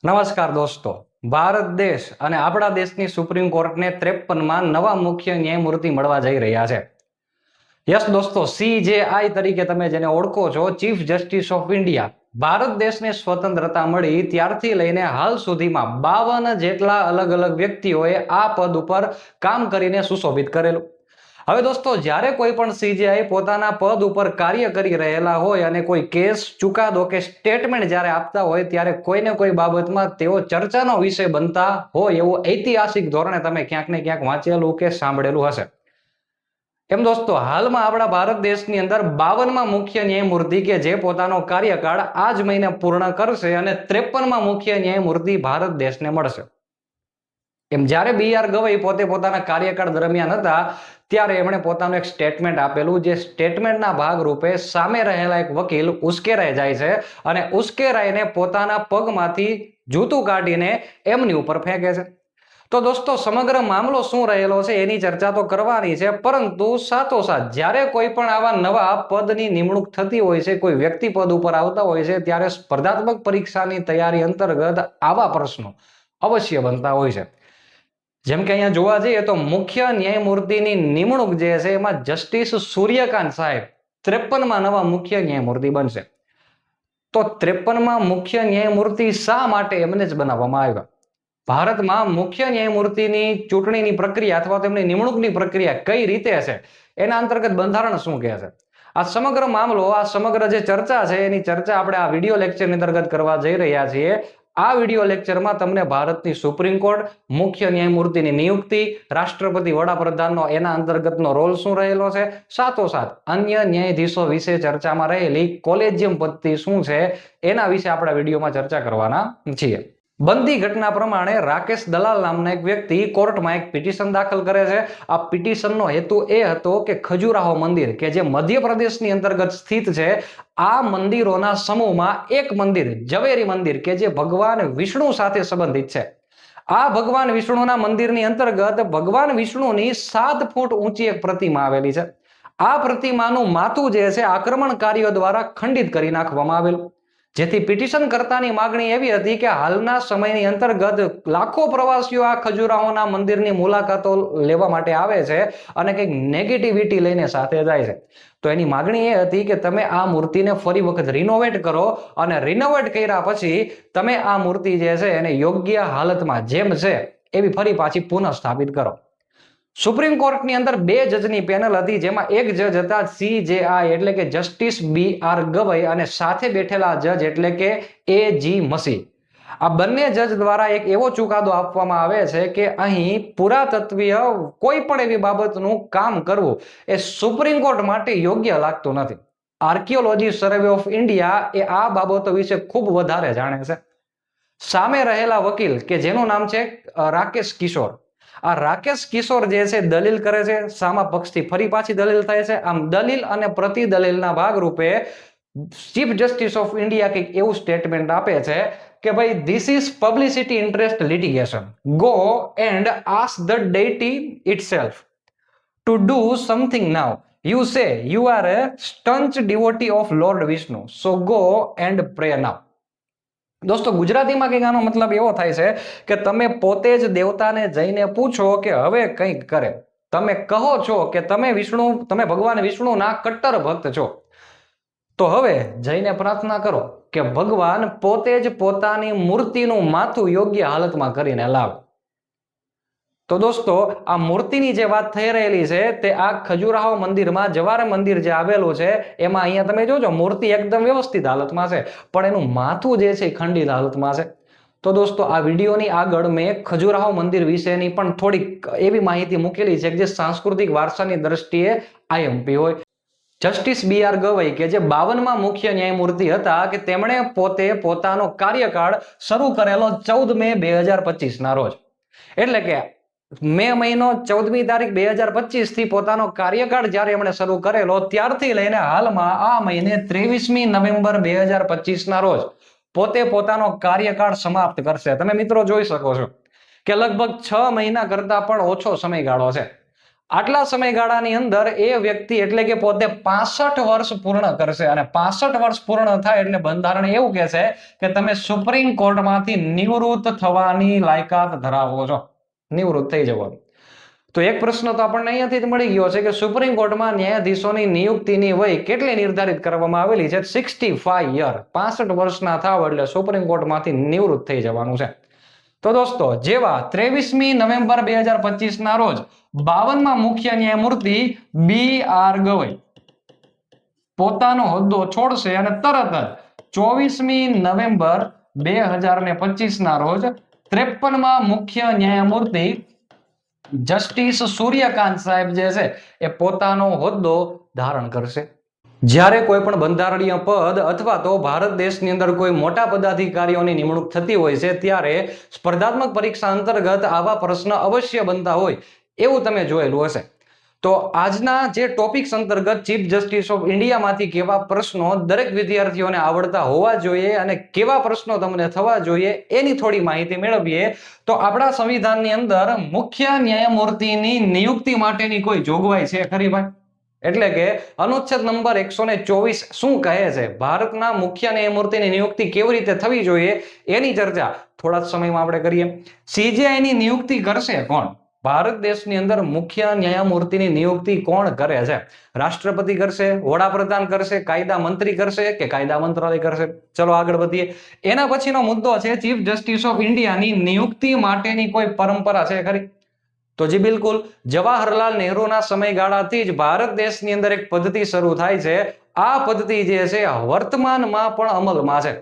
નમસ્કાર દોસ્તો, ભારત દેશ અને આપણા દેશની સુપ્રીમ કોર્ટને 53માં નવા મુખ્ય ન્યાયમૂર્તિ મળવા જઈ રહ્યા છે. યસ દોસ્તો, CJI તરીકે તમે જેને ઓળખો છો, chief justice of India. Bharat દેશને સ્વતંત્રતા મળી ત્યારથી લઈને હાલ સુધીમાં 52 જેટલા અલગ અલગ વ્યક્તિઓએ આ પદ ઉપર કામ કરીને સુશોભિત કરેલું. હવે દોસ્તો, જ્યારે કોઈ પણ CJI પોતાના પદ ઉપર કાર્ય કરી રહેલા હોય અને કોઈ કેસ, ચુકાદો કે સ્ટેટમેન્ટ જ્યારે આપતા હોય ત્યારે કોઈને કોઈ બાબતમાં તેઓ ચર્ચાનો વિષય બનતા હોય એવું ઐતિહાસિક ધોરણે તમે ક્યાંક ને ક્યાંક વાંચેલું કે સાંભળેલું હશે. એમ દોસ્તો, હાલમાં આપણા ભારત દેશની અંદર 52માં મુખ્ય ન્યાયમૂર્તિ કે જે પોતાનો કાર્યકાળ આ જ મહિને પૂર્ણ કરશે અને 53માં મુખ્ય ન્યાયમૂર્તિ ભારત દેશને મળશે. એમ જ્યારે BR ગવઈ પોતે પોતાના કાર્યકાળ દરમિયાન હતા ત્યારે એમણે પોતાનું એક સ્ટેટમેન્ટ આપેલું, જે સ્ટેટમેન્ટના ભાગરૂપે સામે રહેલા એક વકીલ ઉશ્કેરાઈ જાય છે અને ઉશ્કેરાઈને પોતાના પગમાંથી જૂતું કાઢીને એમની ઉપર ફેંકે છે. તો દોસ્તો, સમગ્ર મામલો શું રહેલો છે એની ચર્ચા તો કરવાની છે, પરંતુ સાથોસાથ જ્યારે કોઈ પણ આવા નવા પદની નિમણૂક થતી હોય છે, કોઈ વ્યક્તિ પદ ઉપર આવતા હોય છે, ત્યારે સ્પર્ધાત્મક પરીક્ષાની તૈયારી અંતર્ગત આવા પ્રશ્નો અવશ્ય બનતા હોય છે. જેમ કે અહીંયા જોવા જઈએ તો મુખ્ય ન્યાયમૂર્તિની નિમણૂક જે છે એમાં જસ્ટિસ સૂર્યકાંત સાહેબ 53માં નવા મુખ્ય ન્યાયમૂર્તિ બનશે. તો 53માં મુખ્ય ન્યાયમૂર્તિ શા માટે એમને જ બનાવવામાં આવ્યા? ભારતમાં મુખ્ય ન્યાયમૂર્તિની ચૂંટણીની પ્રક્રિયા અથવા તેમની નિમણૂકની પ્રક્રિયા કઈ રીતે છે, એના અંતર્ગત બંધારણ શું કહે છે, આ સમગ્ર મામલો, આ સમગ્ર જે ચર્ચા છે એની ચર્ચા આપણે આ વિડીયો લેક્ચરની અંતર્ગત કરવા જઈ રહ્યા છીએ. આ વિડીયો લેક્ચરમાં તમને ભારતની સુપ્રીમ કોર્ટ, મુખ્ય ન્યાયમૂર્તિની નિયુક્તિ, રાષ્ટ્રપતિ વડાપ્રધાનનો એના અંતર્ગતનો રોલ શું રહેલો છે, સાથોસાથ અન્ય ન્યાયાધીશો વિશે ચર્ચામાં રહેલી કોલેજિયમ પદ્ધતિ શું છે એના વિશે આપણા વિડીયોમાં ચર્ચા કરવાના છીએ. બનતી ઘટના પ્રમાણે રાકેશ દલાલ નામના એક વ્યક્તિ કોર્ટમાં એક પિટિશન દાખલ કરે છે. આ પિટિશનનો હેતુ એ હતો કે ખજુરાહો મંદિર કે જે મધ્યપ્રદેશની અંતર્ગત સ્થિત છે, આ મંદિરોના સમૂહમાં એક મંદિર, ઝવેરી મંદિર, કે જે ભગવાન વિષ્ણુ સાથે સંબંધિત છે. આ ભગવાન વિષ્ણુના મંદિરની અંતર્ગત ભગવાન વિષ્ણુની 7 ફૂટ ઊંચી એક પ્રતિમા આવેલી છે. આ પ્રતિમાનું માથું જે છે આક્રમણકારીઓ દ્વારા ખંડિત કરી નાખવામાં આવેલું, જેથી પિટિશન કરતાની માગણી એવી હતી કે હાલના સમયની અંતર્ગત લાખો પ્રવાસીઓ આ ખજુરાહોના મંદિરની મુલાકાતો લેવા માટે આવે છે અને કંઈક નેગેટિવિટી લઈને સાથે જાય છે. તો એની માગણી એ હતી કે તમે આ મૂર્તિને ફરી વખત રિનોવેટ કરો અને રિનોવેટ કર્યા પછી તમે આ મૂર્તિ જે છે એને યોગ્ય હાલતમાં જેમ છે એવી ફરી પાછી પુનઃ સ્થાપિત કરો. સુપ્રીમ કોર્ટની અંદર 2 જજની પેનલ હતી, જેમાં એક જજ હતા CJI એટલે કે જસ્ટિસ BR ગવઈ અને સાથે બેઠેલા જજ એટલે કે AG મસી. આ બંને જજ દ્વારા એક એવો ચુકાદો આપવામાં આવે છે કે અહીં પુરાતત્વીય કોઈ પણ એવી બાબતનું કામ કરવું એ સુપ્રીમ કોર્ટ માટે યોગ્ય લાગતું નથી. આર્કિયોલોજી સર્વે ઓફ ઇન્ડિયા એ આ બાબતો વિશે ખૂબ વધારે જાણે છે. સામે રહેલા વકીલ કે જેનું નામ છે રાકેશ કિશોર, આ રાકેશ કિશોર જે છે દલીલ કરે છે, સામા પક્ષથી ફરી પાછી દલીલ થાય છે. આમ દલીલ અને પ્રતિ દલીલના ભાગરૂપે ચીફ જસ્ટિસ ઓફ ઇન્ડિયા કંઈક એવું સ્ટેટમેન્ટ આપે છે કે ભાઈ, this is publicity interest litigation. Go and ask the deity itself to do something now. You say you are a staunch devotee of Lord Vishnu, so go and pray now. દોસ્તો, ગુજરાતીમાં કંઈક આનો મતલબ એવો થાય છે કે તમે પોતે જ દેવતાને જઈને પૂછો કે હવે કંઈક કરે. તમે કહો છો કે તમે ભગવાન વિષ્ણુના કટ્ટર ભક્ત છો, તો હવે જઈને પ્રાર્થના કરો કે ભગવાન પોતે જ પોતાની મૂર્તિનું માથું યોગ્ય હાલતમાં કરીને લાવે. તો દોસ્તો, આ મૂર્તિની જે વાત થઈ રહેલી છે તે આ ખજુરાહો મંદિરમાં, જવારે મંદિર જે આવેલું છે એમાં અહીંયા તમે જોજો મૂર્તિ એકદમ વ્યવસ્થિત હાલતમાં છે, પણ એનું માથું જે છે એ ખંડિત હાલતમાં છે. તો દોસ્તો, આ વિડીયોની આગળ મેં ખજુરાહો મંદિર વિશેની પણ થોડીક એવી માહિતી મૂકેલી છે કે જે સાંસ્કૃતિક વારસાની દ્રષ્ટિએ IMP હોય. જસ્ટિસ BR ગવઈ કે જે 52માં મુખ્ય ન્યાયમૂર્તિ હતા કે તેમણે પોતે પોતાનો કાર્યકાળ શરૂ કરેલો 14 મે 2025 ના રોજ, એટલે કે મે મહિનો 14મી તારીખ 2025 થી પોતાનો કાર્યકાળ જ્યારે એમણે શરૂ કરેલો ત્યારથી લઈને હાલમાં આ મહિને 23મી નવેમ્બર 2025 ના રોજ પોતે પોતાનો કાર્યકાળ સમાપ્ત કરશે. તમે મિત્રો જોઈ શકો છો કે લગભગ 6 મહિના કરતા પણ ઓછો સમયગાળો છે. આટલા સમયગાળાની અંદર એ વ્યક્તિ એટલે કે પોતે 65 વર્ષ પૂર્ણ કરશે અને 65 વર્ષ પૂર્ણ થાય એટલે બંધારણ એવું કહે છે કે તમે સુપ્રીમ કોર્ટમાંથી નિવૃત્ત થવાની લાયકાત ધરાવો છો, નિવૃત્ત થઈ જવાનું. તો એક પ્રશ્ન તો આપણને અહીંયાથી જ મળી ગયો છે કે સુપ્રીમ કોર્ટમાં ન્યાયાધીશોની નિયુક્તિની વય કેટલી નિર્ધારિત કરવામાં આવેલી છે? 65 યર. 65 વર્ષના થાવ એટલે સુપ્રીમ કોર્ટમાંથી નિવૃત્ત થઈ જવાનું છે. તો દોસ્તો, જેવા 23મી નવેમ્બર 2025 ના રોજ 52મા મુખ્ય ન્યાયમૂર્તિ BR ગવઈ પોતાનો હોદ્દો છોડશે અને તરત જ 24મી નવેમ્બર 2025 ના રોજ 53મા મુખ્ય ન્યાયમૂર્તિ જસ્ટિસ સૂર્યકાંત સાહેબ જે છે એ પોતાનો હોદ્દો ધારણ કરશે. જ્યારે કોઈ પણ બંધારણીય પદ અથવા તો ભારત દેશની અંદર કોઈ મોટા પદાધિકારીઓની નિમણૂક થતી હોય છે ત્યારે સ્પર્ધાત્મક પરીક્ષા અંતર્ગત આવા પ્રશ્ન અવશ્ય બનતા હોય એવું તમે જોયેલું હશે. તો આજના જે ટોપિક્સ અંતર્ગત ચીફ જસ્ટિસ ઓફ ઇન્ડિયામાંથી કેવા પ્રશ્નો દરેક વિદ્યાર્થીઓને આવડતા હોવા જોઈએ અને કેવા પ્રશ્નો તમને થવા જોઈએ એની થોડી માહિતી મેળવીએ. તો આપણા સંવિધાનની અંદર મુખ્ય ન્યાયમૂર્તિની નિયુક્તિ માટેની કોઈ જોગવાઈ છે ખરી ભાઈ? એટલે કે અનુચ્છેદ નંબર 124 શું કહે છે? ભારતના મુખ્ય ન્યાયમૂર્તિની નિયુક્તિ કેવી રીતે થવી જોઈએ એની ચર્ચા થોડા જ સમયમાં આપણે કરીએ. CJI ની નિયુક્તિ કરશે કોણ? ભારત દેશની અંદર મુખ્ય ન્યાયમૂર્તિની નિયુક્તિ કોણ કરે છે? રાષ્ટ્રપતિ કરશે, વડાપ્રધાન કરશે, કાયદા મંત્રી કરશે કે કાયદા મંત્રાલય કરશે? ચલો આગળ વધીએ. એના પછીનો મુદ્દો છે ચીફ જસ્ટિસ ઓફ ઇન્ડિયાની નિયુક્તિ માટેની કોઈ પરંપરા છે ખરી? તો જી બિલકુલ, જવાહરલાલ નહેરુના સમયગાળાથી જ ભારત દેશની અંદર એક પદ્ધતિ શરૂ થાય છે. આ પદ્ધતિ જે છે વર્તમાનમાં પણ અમલમાં છે.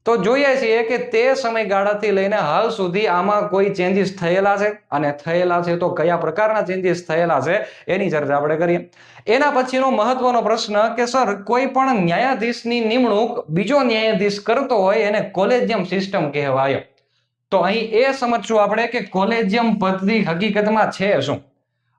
તો જોઈએ છીએ કે તે સમયગાળાથી લઈને હાલ સુધી આમાં કોઈ ચેન્જીસ થયેલા છે અને થયેલા છે તો કયા પ્રકારના ચેન્જીસ થયેલા છે એની ચર્ચા આપણે કરીએ. એના પછીનો મહત્વનો પ્રશ્ન કે સર કોઈ પણ ન્યાયાધીશની નિમણૂક બીજો ન્યાયાધીશ કરતો હોય એને કોલેજિયમ સિસ્ટમ કહેવાય. તો અહીં એ સમજશું આપણે કે કોલેજિયમ પદ્ધતિ હકીકતમાં છે શું,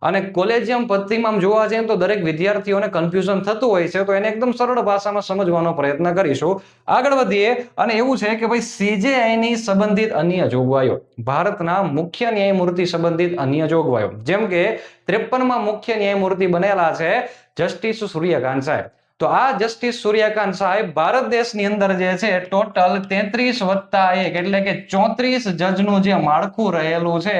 અને કોલેજિયમ પદ્ધતિમાં જોવા જઈએ તો દરેક વિદ્યાર્થીઓને કન્ફ્યુઝન થતું હોય છે, તો એને એકદમ સરળ ભાષામાં સમજવાનો પ્રયત્ન કરીશું. આગળ વધીએ અને એવું છે કે ભાઈ CJI ની સંબંધિત અન્ય જોગવાઈઓ, ભારતના મુખ્ય ન્યાયમૂર્તિ સંબંધિત અન્ય જોગવાઈઓ, જેમ કે 53મા મુખ્ય ન્યાયમૂર્તિ બનેલા છે જસ્ટિસ સૂર્યકાંત સાહેબ. તો આ જસ્ટિસ સૂર્યકાંત સાહેબ ભારત દેશની અંદર જે છે ટોટલ 33+1 એટલે કે 34 જજનું જે માળખું રહેલું છે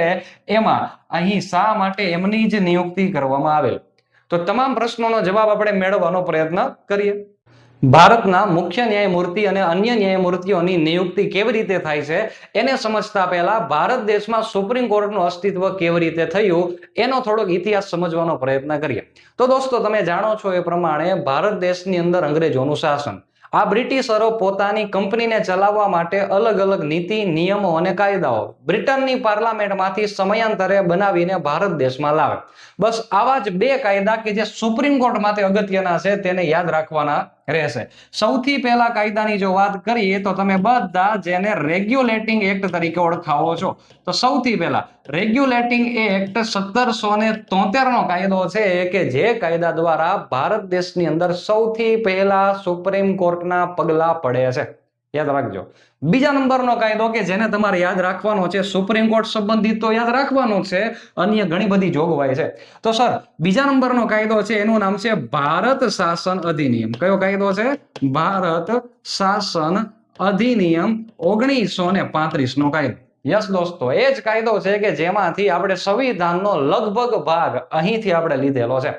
એમાં અહીં શા માટે એમની જ નિયુક્તિ કરવામાં આવેલ? તો તમામ પ્રશ્નોનો જવાબ આપણે મેળવવાનો પ્રયત્ન કરીએ. ભારતના મુખ્ય ન્યાયમૂર્તિ અને અન્ય ન્યાયમૂર્તિઓની નિયુક્તિ કેવી રીતે થાય છે એને સમજતા પહેલા ભારત દેશમાં સુપ્રીમ કોર્ટનું અસ્તિત્વ કેવી રીતે થયું એનો થોડોક ઇતિહાસ સમજવાનો પ્રયત્ન કરીએ. તો દોસ્તો, તમે જાણો છો એ પ્રમાણે ભારત દેશની અંદર અંગ્રેજોનું શાસન. આ બ્રિટિશરો પોતાની કંપનીને ચલાવવા માટે અલગ અલગ નીતિ, નિયમો અને કાયદાઓ બ્રિટનની પાર્લામેન્ટમાંથી સમયાંતરે બનાવીને ભારત દેશમાં લાવે. બસ આવા જ બે કાયદા કે જે સુપ્રીમ કોર્ટ માટે અગત્યના છે તેને યાદ રાખવાના રહેશે. સૌથી પહેલા કાયદાની જો વાત કરીએ તો તમે બધા જેને રેગ્યુલેટિંગ એક્ટ તરીકે ઓળખાવો છો, તો સૌથી પહેલા રેગ્યુલેટિંગ એક્ટ 1773 નો કાયદો છે કે જે કાયદા દ્વારા ભારત દેશની અંદર સૌથી પહેલા સુપ્રીમ કોર્ટના પગલા પડે છે. યાદ રાખજો. બીજા નંબરનો કાયદો કે જેને તમારે યાદ રાખવાનો છે, સુપ્રીમ કોર્ટ સંબંધિત તો યાદ રાખવાનો છે, અન્ય ઘણી બધી જોગવાઈ છે. તો સર બીજા નંબરનો કાયદો છે એનું નામ છે ભારત શાસન અધિનિયમ. કયો કાયદો છે? ભારત શાસન અધિનિયમ 1935 નો કાયદો. યસ દોસ્તો, એ જ કાયદો છે કે જેમાંથી આપણે સંવિધાનનો લગભગ ભાગ અહીંથી આપણે લીધેલો છે.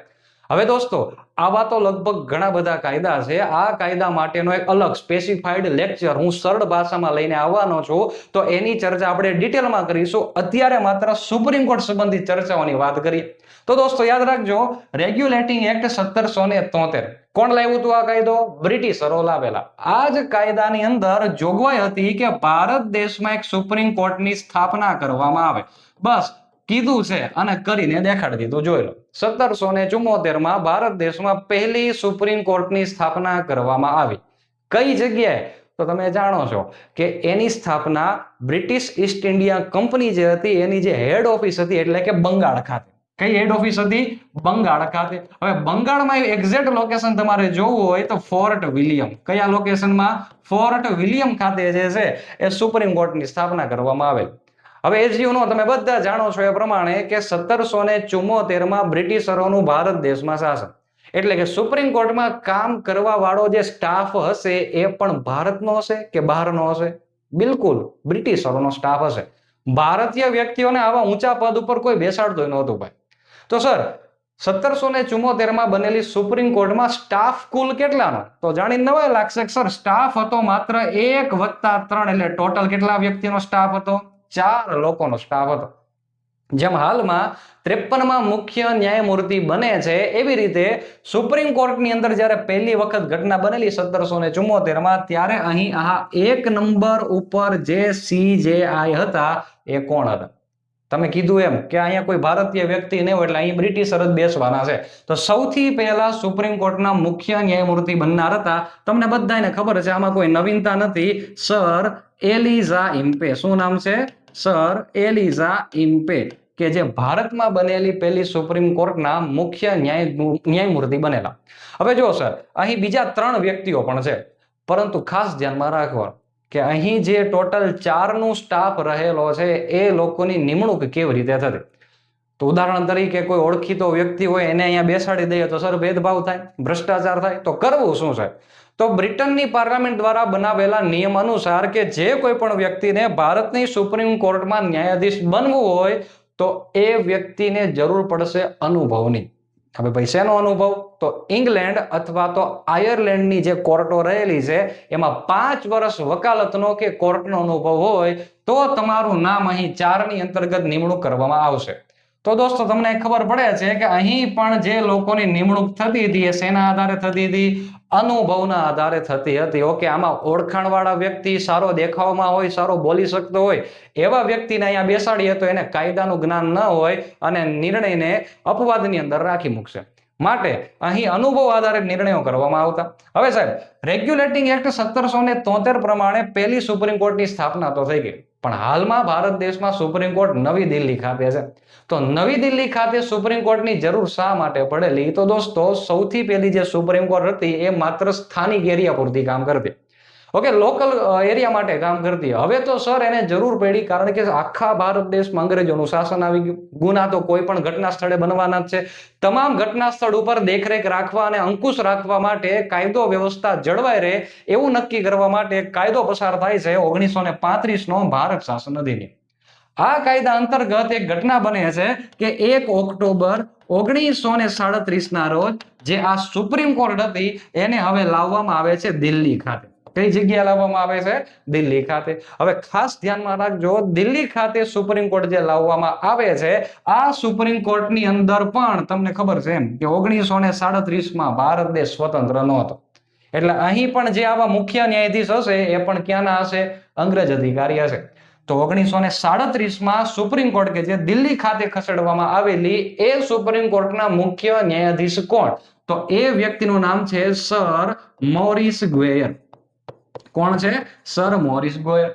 હવે દોસ્તો, આવા તો લગભગ ઘણા બધા કાયદા છે. આ કાયદા માટેનો એક અલગ સ્પેસિફાઈડ લેક્ચર હું સરળ ભાષામાં લઈને આવવાનો છું, તો એની ચર્ચા આપણે ડિટેલમાં કરીશું. અત્યારે માત્ર સુપ્રીમ કોર્ટ સંબંધિત ચર્ચાઓની વાત કરીએ. તો દોસ્તો યાદ રાખજો, રેગ્યુલેટિંગ એક્ટ 1773 કોણ લાવ્યું હતું? આ કાયદો બ્રિટિશરો લાવેલા. આ જ કાયદાની અંદર જોગવાઈ હતી કે ભારત દેશમાં એક સુપ્રીમ કોર્ટની સ્થાપના કરવામાં આવે. બસ કીધું છે અને કરીને દેખાડી દીધું. જોઈ લો, 1774 ભારત દેશમાં પહેલી સુપ્રીમ કોર્ટની સ્થાપના કરવામાં આવી. કઈ જગ્યાએ? તો તમે જાણો છો કે એની સ્થાપના બ્રિટિશ ઈસ્ટ ઇન્ડિયા કંપની જે હતી એની જે હેડ ઓફિસ હતી એટલે કે બંગાળ ખાતે. કઈ હેડ ઓફિસ હતી? બંગાળ ખાતે. હવે બંગાળમાં એક્ઝેક્ટ લોકેશન તમારે જોવું હોય તો ફોર્ટ વિલિયમ. કયા લોકેશનમાં? ફોર્ટ વિલિયમ ખાતે જે છે એ સુપ્રીમ કોર્ટની સ્થાપના કરવામાં આવેલ. હવે એઝ યુ નો તમે બધા જાણો છો એ પ્રમાણે કે 1774 માં બ્રિટિશરોનું ભારત દેશમાં શાસન, એટલે કે સુપ્રીમ કોર્ટમાં કામ કરવા વાળો જે સ્ટાફ હશે એ પણ ભારતનો હશે કે બહારનો હશે? બિલકુલ બ્રિટિશરોનો સ્ટાફ હશે. ભારતીય વ્યક્તિઓને આવા ઊંચા પદ ઉપર કોઈ બેસાડતો નહોતું ભાઈ. તો સર 1774 માં બનેલી સુપ્રીમ કોર્ટમાં સ્ટાફ કુલ કેટલાનો? તો જાણીને નવાઈ લાગશે સર સ્ટાફ હતો માત્ર 1 + 3, એટલે ટોટલ કેટલા વ્યક્તિનો સ્ટાફ હતો? 4 લોકોનો સ્ટાફ હતો. જેમ હાલમાં 53માં મુખ્ય ન્યાયમૂર્તિ બને છે એવી રીતે સુપ્રીમ કોર્ટની અંદર જ્યારે પહેલી વખત ઘટના બનેલી 1774 ત્યારે અહીં આ 1 નંબર ઉપર જે CJI હતા એ કોણ હતા? તમે કીધું એમ કે અહીંયા કોઈ ભારતીય વ્યક્તિ નહીં હોય એટલે અહીં બ્રિટિશર જ બેસવાના છે. તો સૌથી પહેલા સુપ્રીમ કોર્ટના મુખ્ય ન્યાયમૂર્તિ બનનાર હતા, તમને બધાને ખબર છે, આમાં કોઈ નવીનતા નથી, સર એલિઝા ઇમ્પે. શું નામ છે? સર એલિઝા ઇમ્પે, કે જે ભારતમાં બનેલી પહેલી સુપ્રીમ કોર્ટના મુખ્ય ન્યાયમૂર્તિ બનેલા. હવે જો સર અહીં બીજા 3 વ્યક્તિઓ પણ છે, પરંતુ ખાસ ધ્યાનમાં રાખવાનું કે અહીં જે ટોટલ 4 નું સ્ટાફ રહેલો છે એ લોકોની નિમણૂક કેવી રીતે થતી? તો ઉદાહરણ તરીકે કોઈ ઓળખીતો વ્યક્તિ હોય એને અહીંયા બેસાડી દઈએ તો સર ભેદભાવ થાય, ભ્રષ્ટાચાર થાય. તો કરવું શું છે? તો બ્રિટનની પાર્લામેન્ટ દ્વારા બનાવેલા નિયમ અનુસાર કે જે કોઈ પણ વ્યક્તિને ભારતની સુપ્રીમ કોર્ટમાં ન્યાયાધીશ બનવું હોય તો એ વ્યક્તિને જરૂર પડશે અનુભવની. હવે ભાઈ શેનો અનુભવ? તો ઇંગ્લેન્ડ અથવા તો આયર્લેન્ડની જે કોર્ટો રહેલી છે એમાં 5 વર્ષ વકાલતનો કે કોર્ટનો અનુભવ હોય તો તમારું નામ અહીં 4 ની અંતર્ગત નિમણૂક કરવામાં આવશે. તો દોસ્તો તમને ખબર પડે છે કે અહીં પણ જે લોકોની નિમણૂક થતી હતી એ શેના આધારે થતી હતી? અનુભવના આધારે થતી હતી. ઓકે, આમાં ઓળખાણ વાળા વ્યક્તિ, સારો દેખાવમાં હોય, સારો બોલી શકતો હોય એવા વ્યક્તિને અહીંયા બેસાડીએ તો એને કાયદાનું જ્ઞાન ન હોય અને નિર્ણયને અપવાદની અંદર રાખી મૂકશે. માટે અહીં અનુભવ આધારિત નિર્ણયો કરવામાં આવતા. હવે સાહેબ રેગ્યુલેટિંગ એક્ટ 1773 પ્રમાણે પહેલી સુપ્રીમ કોર્ટની સ્થાપના તો થઈ ગઈ, પણ હાલમાં ભારત દેશમાં સુપ્રીમ કોર્ટ નવી દિલ્હી ખાતે છે. તો નવી દિલ્હી ખાતે સુપ્રીમ કોર્ટની જરૂર શા માટે પડેલી? તો દોસ્તો સૌથી પહેલી જે સુપ્રીમ કોર્ટ હતી એ માત્ર સ્થાનિક એરિયા પૂરતી કામ કરતી. ઓકે, લોકલ એરિયા માટે કામ કરતી. હવે તો સર એને જરૂર પડી કારણ કે આખા ભારત દેશમાં અંગ્રેજોનું શાસન આવી ગયું. ગુના તો કોઈ પણ ઘટના સ્થળે બનવાના જ છે. તમામ ઘટના સ્થળ ઉપર દેખરેખ રાખવા અને અંકુશ રાખવા માટે કાયદો વ્યવસ્થા જળવાઈ રહે એવું નક્કી કરવા માટે કાયદો પસાર થાય છે 1935 નો ભારત શાસન અધિનિયમ. આ કાયદા અંતર્ગત એક ઘટના બને છે કે 1 ઓક્ટોબર 1937 ના રોજ જે આ સુપ્રીમ કોર્ટ હતી એને હવે લાવવામાં આવે છે દિલ્હી ખાતે. કઈ જગ્યાએ લાવવામાં આવે છે? દિલ્હી ખાતે. હવે ખાસ ધ્યાનમાં રાખજો, દિલ્હી ખાતે સુપ્રીમ કોર્ટ જે લાવવામાં આવે છે આ સુપ્રીમ કોર્ટની અંદર પણ તમને ખબર છે એમ કે 1937 માં ભારત દેશ સ્વતંત્ર નહોતો, એટલે અહીં પણ જે આવા મુખ્ય ન્યાયાધીશ હશે એ પણ ક્યાંના હશે? અંગ્રેજ અધિકારી હશે. તો 1937 માં સુપ્રીમ કોર્ટ કે જે દિલ્હી ખાતે ખસેડવામાં આવેલી એ સુપ્રીમ કોર્ટના મુખ્ય ન્યાયાધીશ કોણ? તો એ વ્યક્તિનું નામ છે સર મોરિસ ગ્વેયર. કોણ છે? Sir Maurice Gwyer.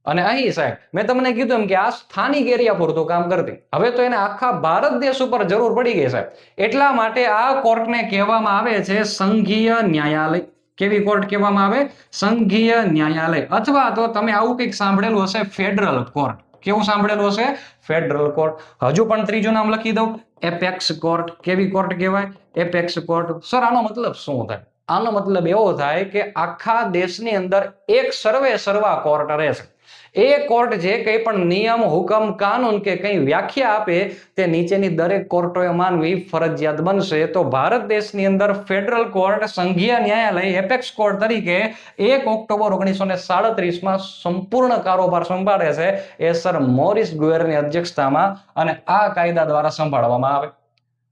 અને અહીં સાહેબ મેં તમને કીધું એમ કે આ સ્થાનિક એરિયા પૂરતું કામ કરતી. હવે તો એને આખા ભારત દેશ ઉપર જરૂર પડી ગઈ સાહેબ. એટલા માટે આ કોર્ટને કહેવામાં આવે છે સંઘીય ન્યાયાલય. કેવી કોર્ટ કહેવામાં આવે? સંઘીય ન્યાયાલય. અથવા તો તમે આવું કંઈક સાંભળેલું હશે ફેડરલ કોર્ટ. કેવું સાંભળેલું હશે? Federal court. હજુ પણ ત્રીજું નામ લખી દઉં, એપેક્સ કોર્ટ. કેવી કોર્ટ કહેવાય? Apex court. સર આનો મતલબ શું થાય? આનો મતલબ એવો થાય કે આખા દેશની અંદર એક સર્વા કોર્ટ રહેશે. એ કોર્ટ જે કંઈ પણ નિયમ, હુકમ, કાનૂન કે કંઈ વ્યાખ્યા આપે તે નીચેની દરેક કોર્ટોએ માનવી ફરજિયાત બનશે. તો ભારત દેશની અંદર ફેડરલ કોર્ટ, સંઘીય ન્યાયાલય, એપેક્સ કોર્ટ તરીકે 1 ઓક્ટોબર 1937 માં સંપૂર્ણ કારોબાર સંભાળે છે એ સર મોરિસ ગ્વેયરની અધ્યક્ષતામાં અને આ કાયદા દ્વારા સંભાળવામાં આવે.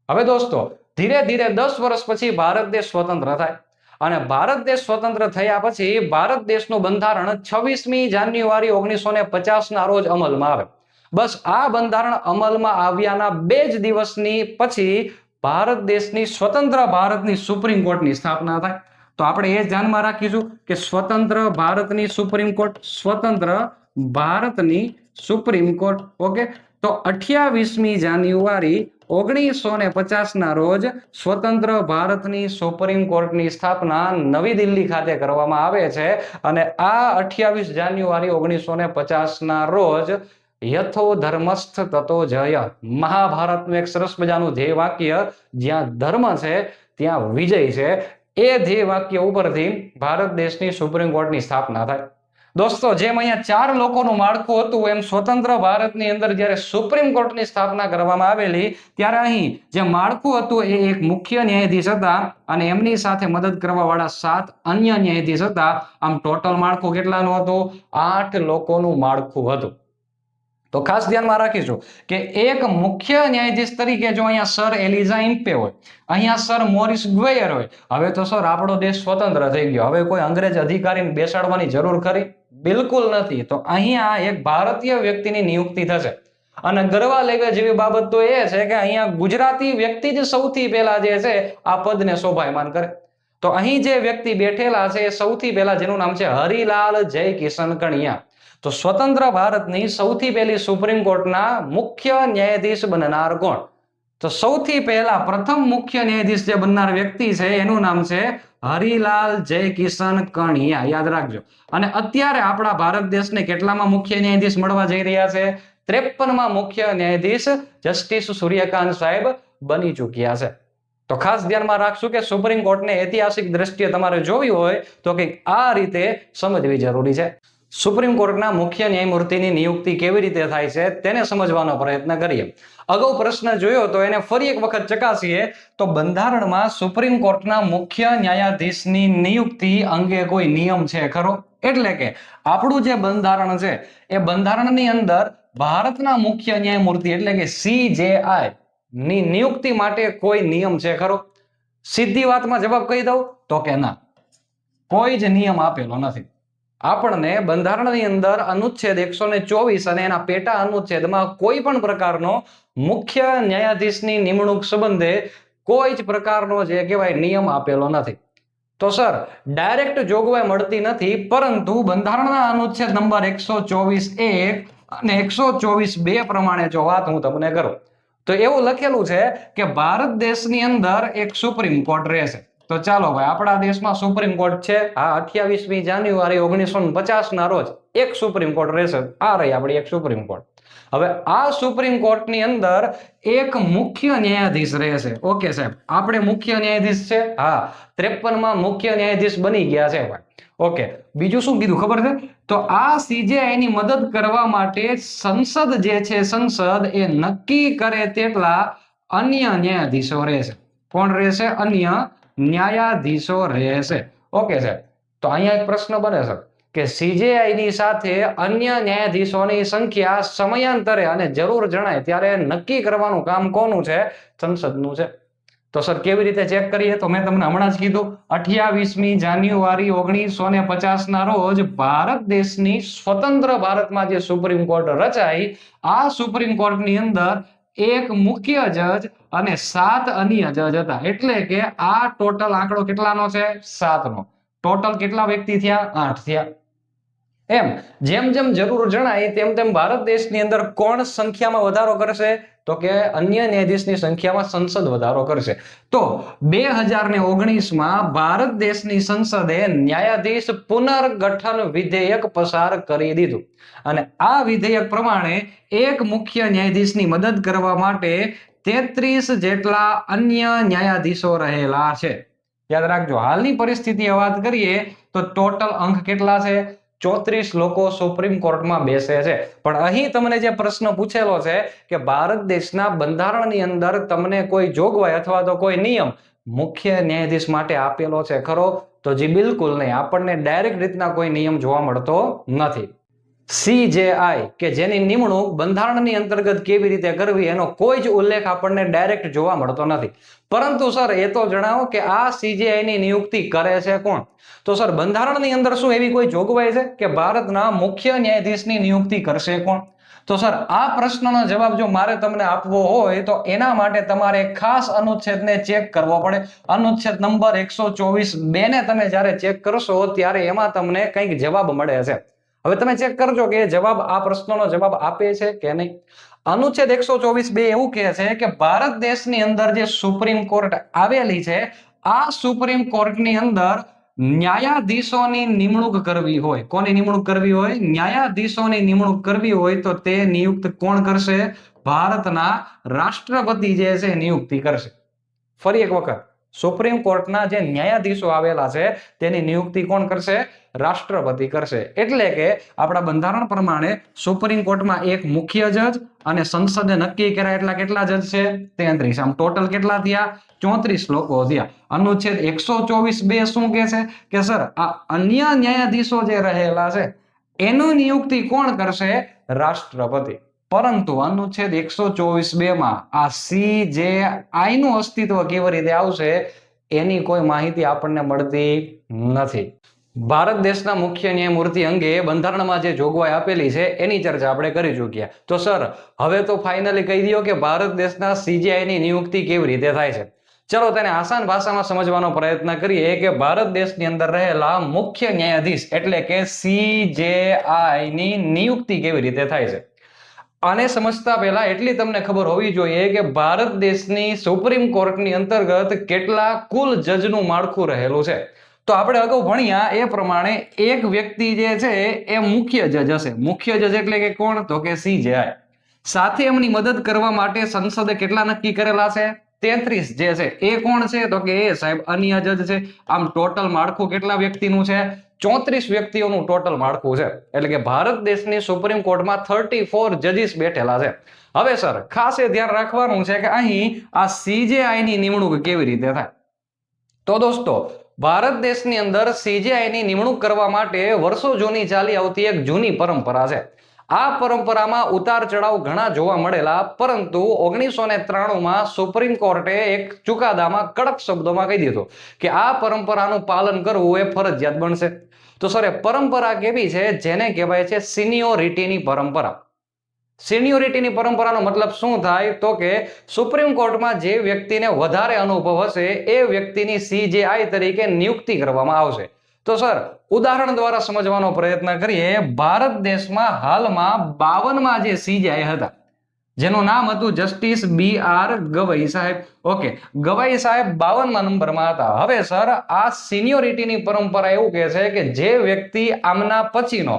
હવે દોસ્તો ધીરે ધીરે 10 વર્ષ પછી ભારત દેશ સ્વતંત્ર થાય અને ભારત દેશ સ્વતંત્ર થયા પછી ભારત દેશનું બંધારણ 26મી જાન્યુઆરી 1950 ના રોજ અમલમાં આવે. બસ આ બંધારણ અમલમાં આવ્યાના 2 જ દિવસની પછી ભારત દેશની સ્વતંત્ર ભારતની સુપ્રીમ કોર્ટની સ્થાપના થાય. તો આપણે એ ધ્યાનમાં રાખીશું કે સ્વતંત્ર ભારતની સુપ્રીમ કોર્ટ, સ્વતંત્ર ભારતની સુપ્રીમ કોર્ટ. ઓકે, તો 28મી જાન્યુઆરી 1950 ના રોજ સ્વતંત્ર ભારતની સુપ્રીમ કોર્ટની સ્થાપના નવી દિલ્હી ખાતે કરવામાં આવે છે અને આ 28 જાન્યુઆરી 1950 ના રોજ યથો ધર્મસ્થ તતો જય. મહાભારતનું એક સરસ મજાનું ધ્યેય વાક્ય, જ્યાં ધર્મ છે ત્યાં વિજય છે, એ ધ્યેય વાક્ય ઉપરથી ભારત દેશની સુપ્રીમ કોર્ટની સ્થાપના થાય. દોસ્તો, જેમ અહીંયા 4 લોકોનું માળખું હતું, એમ સ્વતંત્ર ભારતની અંદર જ્યારે સુપ્રીમ કોર્ટની સ્થાપના કરવામાં આવેલી, ત્યારે અહીં જે માળખું હતું એ એક મુખ્ય ન્યાયાધીશ હતા અને એમની સાથે મદદ કરવા વાળા 7 અન્ય ન્યાયાધીશ હતા. આમ ટોટલ માળખું કેટલાનું હતું? 8 લોકોનું માળખું હતું. તો ખાસ ધ્યાનમાં રાખીશું કે એક મુખ્ય ન્યાયાધીશ તરીકે જો અહીંયા સર એલિઝા ઇમ્પે હોય, અહીંયા સર મોરિસ ગ્વેયર હોય. હવે તો સર આપણો દેશ સ્વતંત્ર થઈ ગયો, હવે કોઈ અંગ્રેજ અધિકારીને બેસાડવાની જરૂર ખરી? બિલકુલ નથી. તો અહીંયા એક ભારતીય વ્યક્તિની નિયુક્તિ થશે અને ગરવા લેવા જેવી બાબત તો એ છે કે અહીંયા ગુજરાતી વ્યક્તિ જ સૌથી પહેલા જે છે આ પદને શોભાયમાન કરે. તો અહીં જે વ્યક્તિ બેઠેલા છે એ સૌથી પહેલા, જેનું નામ છે હરિલાલ જય કિશન કણિયા. તો સ્વતંત્ર ભારતની સૌથી પહેલી સુપ્રીમ કોર્ટના મુખ્ય ન્યાયાધીશ બનનાર કોણ? તો સૌથી પહેલા પ્રથમ મુખ્ય ન્યાયાધીશ જે બનનાર વ્યક્તિ છે એનું નામ છે હરિલાલ જય કિશન કણિયા. યાદ રાખજો. અને અત્યારે આપણા ભારત દેશને કેટલામાં મુખ્ય ન્યાયાધીશ મળવા જઈ રહ્યા છે? 53માં મુખ્ય ન્યાયાધીશ જસ્ટિસ સૂર્યકાંત સાહેબ બની ચૂક્યા છે. તો ખાસ ધ્યાનમાં રાખશું કે સુપ્રીમ કોર્ટને ઐતિહાસિક દ્રષ્ટિએ તમારે જોવી હોય તો કંઈક આ રીતે સમજવી જરૂરી છે. સુપ્રીમ કોર્ટના મુખ્ય ન્યાયમૂર્તિની નિયુક્તિ કેવી રીતે થાય છે તેને સમજવાનો પ્રયત્ન કરીએ. અગાઉ પ્રશ્ન જોયો તો એને ફરી એક વખત ચકાસીએ. તો બંધારણમાં સુપ્રીમ કોર્ટના મુખ્ય ન્યાયાધીશની નિયુક્તિ અંગે કોઈ નિયમ છે ખરો? એટલે કે આપણું જે બંધારણ છે એ બંધારણની અંદર ભારતના મુખ્ય ન્યાયમૂર્તિ એટલે કે CJI ની નિયુક્તિ માટે કોઈ નિયમ છે ખરો? સીધી વાતમાં જવાબ કહી દઉં તો કે ના, કોઈ જ નિયમ આપેલો નથી. આપણને બંધારણની અંદર અનુચ્છેદ 124 અને એના પેટા અનુચ્છેદમાં કોઈ પણ પ્રકારનો મુખ્ય ન્યાયાધીશની નિમણૂક સંબંધે કોઈ જ પ્રકારનો જે કહેવાય નિયમ આપેલો નથી. તો સર ડાયરેક્ટ જોગવાઈ મળતી નથી, પરંતુ બંધારણના અનુચ્છેદ નંબર 124(1) અને 124(2) પ્રમાણે જો વાત હું તમને કરું તો એવું લખેલું છે કે ભારત દેશની અંદર એક સુપ્રીમ કોર્ટ રહેશે. તો ચાલો ભાઈ, આપણા દેશમાં સુપ્રીમ કોર્ટ છે. હા, 28મી જાન્યુઆરી 1950 ના રોજ એક સુપ્રીમ કોર્ટ રહેશે. આ રહી આપણી એક સુપ્રીમ કોર્ટ. હવે આ સુપ્રીમ કોર્ટની અંદર એક મુખ્ય ન્યાયાધીશ રહેશે. ઓકે સાહેબ, આપણે મુખ્ય ન્યાયાધીશ છે. હા, 53માં મુખ્ય ન્યાયાધીશ બની ગયા છે ભાઈ. ઓકે, બીજું શું કીધું ખબર છે? તો આ CJI ની મદદ કરવા માટે સંસદ જે છે, સંસદ એ નક્કી કરે તેટલા અન્ય ન્યાયાધીશો રહેશે. કોણ રહેશે? અન્ય ન્યાયાધીશો રહેશે. ઓકે સાહેબ, તો અહીંયા એક પ્રશ્ન બને છે કે CJI ની સાથે અન્ય ન્યાયાધીશોની સંખ્યા સમયાંતરે અને જરૂર જણાય ત્યારે નક્કી કરવાનું કામ કોનું છે? સંસદનું છે. તો સર કેવી રીતે ચેક કરીએ? તો મેં તમને હમણાં જ કીધું, 28મી જાન્યુઆરી 1950 ના રોજ ભારત દેશની સ્વતંત્ર ભારતમાં જે સુપ્રીમ કોર્ટ રચાઈ, આ સુપ્રીમ કોર્ટની અંદર એક મુખ્ય જજ અને 7 અન્ય જજ હતા. એટલે કે આ ટોટલ આંકડો કેટલાનો છે? 7નો. ટોટલ કેટલા વ્યક્તિ થયા? 8 થયા. એમ જેમ જેમ જરૂર જણાય તેમ તેમ ભારત દેશની અંદર કોણ સંખ્યામાં વધારો કરશે? તો કે અન્ય ન્યાયાધીશની સંખ્યામાં સંસદ વધારો કરશે. તો 2019માં ભારત દેશની સંસદે ન્યાયાધીશ પુનર્ગઠન વિધેયક પસાર કરી દીધું અને આ વિધેયક પ્રમાણે એક મુખ્ય ન્યાયાધીશની મદદ કરવા માટે 33 જેટલા અન્ય ન્યાયાધીશો રહેલા છે. યાદ રાખજો, હાલની પરિસ્થિતિએ વાત કરીએ તો ટોટલ અંક કેટલા છે? 34 લોકો સુપ્રીમ કોર્ટમાં બેસે છે. પણ અહીં તમને જે પ્રશ્ન પૂછેલો છે કે ભારત દેશના બંધારણની અંદર તમને કોઈ જોગવાઈ અથવા તો કોઈ નિયમ મુખ્ય ન્યાયાધીશ માટે આપેલો છે ખરો? તો જી બિલકુલ નહીં. આપણને ડાયરેક્ટ રીતના કોઈ નિયમ જોવા મળતો નથી. CJI કે જેની નિમણૂક બંધારણની અંતર્ગત કેવી રીતે કરવી એનો કોઈ જ ઉલ્લેખ આપણને ડાયરેક્ટ જોવા મળતો નથી. પરંતુ સર એ તો જણાવો કે આ CJI ની નિયુક્તિ કરે છે કોણ? તો સર બંધારણની અંદર શું એવી કોઈ જોગવાઈ છે કે ભારતના મુખ્ય ન્યાયાધીશની નિયુક્તિ કરશે કોણ? તો સર આ પ્રશ્નનો જવાબ જો મારે તમને આપવો હોય તો એના માટે તમારે ખાસ અનુચ્છેદને ચેક કરવો પડે. અનુચ્છેદ નંબર 124(2) ને તમે જ્યારે ચેક કરશો ત્યારે એમાં તમને કંઈક જવાબ મળે છે. હવે તમે ચેક કરજો કે જવાબ આ પ્રશ્નનો જવાબ આપે છે કે નહીં. અનુચ્છેદ 124(2) એવું કહે છે કે ભારત દેશની અંદર જે સુપ્રીમ કોર્ટ આવેલી છે, આ સુપ્રીમ કોર્ટની અંદર ન્યાયાધીશોની નિમણૂક કરવી હોય, કોની નિમણૂક કરવી હોય? ન્યાયાધીશોની નિમણૂક કરવી હોય તો તે નિયુક્ત કોણ કરશે? ભારતના રાષ્ટ્રપતિ જે છે નિયુક્તિ કરશે. ફરી એક વખત, સુપ્રીમ કોર્ટના જે ન્યાયાધીશો આવેલા છે તેની નિયુક્તિ કોણ કરશે? રાષ્ટ્રપતિ કરશે. એટલે કે આપણા બંધારણ પ્રમાણે સુપ્રીમ કોર્ટમાં એક મુખ્ય જજ અને સંસદે નક્કી કર્યા એટલા કેટલા જજ છે? 33. આમ ટોટલ કેટલા થયા? 34 લોકો થયા. અનુચ્છેદ 124(2) શું કે છે કે સર આ અન્ય ન્યાયાધીશો જે રહેલા છે એનું નિયુક્તિ કોણ કરશે? રાષ્ટ્રપતિ. પરંતુ અનુચ્છેદ 124(2) માં આ CJI નું અસ્તિત્વ કેવી રીતે આવશે એની કોઈ માહિતી આપણને મળતી નથી. ભારત દેશના મુખ્ય ન્યાયમૂર્તિ અંગે બંધારણમાં જે જોગવાઈ આપેલી છે એની ચર્ચા આપણે કરી ચૂક્યા. તો સર હવે તો ફાઇનલી કહી દો કે ભારત દેશના CJI ની નિયુક્તિ કેવી રીતે થાય છે. ચલો તેને આસાન ભાષામાં સમજવાનો પ્રયત્ન કરીએ કે ભારત દેશની અંદર રહેલા મુખ્ય ન્યાયાધીશ એટલે કે CJI ની નિયુક્તિ કેવી રીતે થાય છે. આને સમજતા પહેલા એટલી તમને ખબર હોવી જોઈએ કે ભારત દેશની સુપ્રીમ કોર્ટની અંતર્ગત કેટલા કુલ જજનું માળખું રહેલું છે. તો આપણે અગાઉ ભણ્યા એ પ્રમાણે એક વ્યક્તિ જે છે એ મુખ્ય જજ હશે. મુખ્ય જજ એટલે કે કોણ? તો કે CJI. સાથે એમની મદદ કરવા માટે સંસદે કેટલા નક્કી કરેલા છે? 33 જે છે એ કોણ છે? તો કે એ સાહેબ અન્ય જજ છે. આમ ટોટલ માળખું કેટલા વ્યક્તિનું છે? 34 વ્યક્તિઓનું ટોટલ માળખું છે. એટલે કે ભારત દેશની સુપ્રીમ કોર્ટમાં 34 જજીસ બેઠેલા છે. હવે સર ખાસ એ ધ્યાન રાખવાનું છે કે અહીં આ CJI ની નિમણૂક કેવી રીતે થાય. તો દોસ્તો ભારત દેશની અંદર CJI ની નિમણૂક કરવા માટે વર્ષો જૂની ચાલી આવતી એક જૂની પરંપરા છે. આ પરંપરામાં ઉતાર ચઢાવ ઘણા જોવા મળેલા, પરંતુ 1993 માં સુપ્રીમ કોર્ટે એક ચુકાદામાં કડક શબ્દોમાં કહી દીધું કે આ પરંપરાનું પાલન કરવું એ ફરજિયાત બનશે. તો સર એ પરંપરા કેવી છે? જેને કહેવાય છે સિનિયોરિટીની પરંપરા. સિનિયોરિટીની પરંપરાનો મતલબ શું થાય? તો કે સુપ્રીમ કોર્ટમાં જે વ્યક્તિને વધારે અનુભવ હશે એ વ્યક્તિની CJI તરીકે નિયુક્તિ કરવામાં આવશે. તો સર ઉદાહરણ દ્વારા સમજવાનો પ્રયત્ન કરીએ. ભારત દેશમાં હાલમાં 52માં જે CJI હતા જેનું નામ હતું જસ્ટિસ BR ગવઈ સાહેબ. ઓકે, ગવઈ સાહેબ 52મા નંબરમાં હતા. હવે સર આ સિનિયોરિટીની પરંપરા એવું કહે છે કે જે વ્યક્તિ આમના પછીનો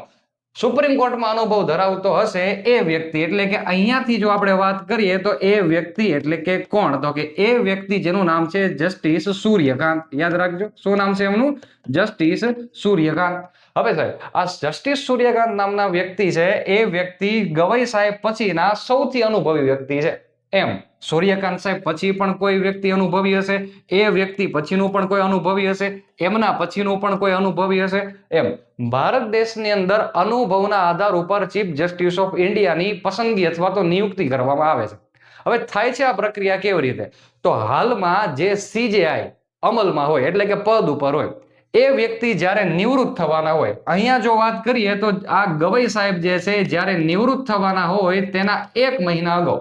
સુપ્રીમ કોર્ટમાં અનુભવ ધરાવતો હશે એ વ્યક્તિ, એટલે કે અહીંયાથી જો આપણે વાત કરીએ તો એ વ્યક્તિ એટલે કે કોણ? તો કે એ વ્યક્તિ જેનું નામ છે જસ્ટિસ સૂર્યકાંત. યાદ રાખજો શું નામ છે એમનું? જસ્ટિસ સૂર્યકાંત. હવે સાહેબ આ જસ્ટિસ સૂર્યકાંત નામના વ્યક્તિ છે એ વ્યક્તિ ગવઈ સાહેબ પછીના સૌથી અનુભવી વ્યક્તિ છે. એમ સૂર્યકાંત સાહેબ પછી પણ કોઈ વ્યક્તિ અનુભવી હશે, એ વ્યક્તિ પછીનું પણ કોઈ અનુભવી હશે, એમના પછીનું પણ કોઈ અનુભવી હશે. એમ ભારત દેશની અંદર અનુભવના આધાર ઉપર ચીફ જસ્ટિસ ઓફ ઇન્ડિયાની પસંદગી અથવા તો નિયુક્તિ કરવામાં આવે છે. હવે થાય છે આ પ્રક્રિયા કેવી રીતે? તો હાલમાં જે CJI અમલમાં હોય એટલે કે પદ ઉપર હોય એ વ્યક્તિ જ્યારે નિવૃત્ત થવાના હોય, અહીંયા જો વાત કરીએ તો આ ગવઈ સાહેબ જે છે જ્યારે નિવૃત્ત થવાના હોય તેના 1 મહિના અગાઉ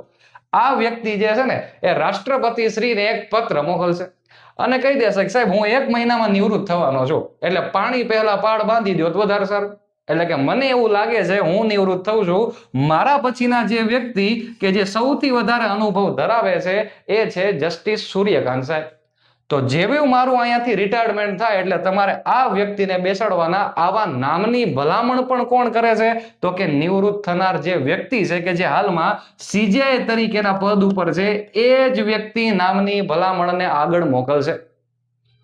આ વ્યક્તિ જે છે ને એ રાષ્ટ્રપતિ શ્રીને એક પત્ર મોકલશે અને કહી દેશે કે સાહેબ હું 1 મહિનામાં નિવૃત્ત થવાનો છું, એટલે પાણી પહેલા પાડ બાંધી દો તો વધારે સારું. એટલે કે મને એવું લાગે છે હું નિવૃત્ત થઉં છું, મારા પછીના જે વ્યક્તિ કે જે સૌથી વધારે અનુભવ ધરાવે છે એ છે જસ્ટિસ સૂર્યકાંત સાહેબ. તો જેવું મારું અહીંયાથી રિટાયરમેન્ટ થાય એટલે તમારે આ વ્યક્તિને બેસાડવાના. આવા નામની ભલામણ પણ કોણ કરે છે? તો કે નિવૃત્ત થનાર જે વ્યક્તિ છે કે જે હાલમાં CJI તરીકેના પદ ઉપર છે એ જ વ્યક્તિ નામની ભલામણને આગળ મોકલશે.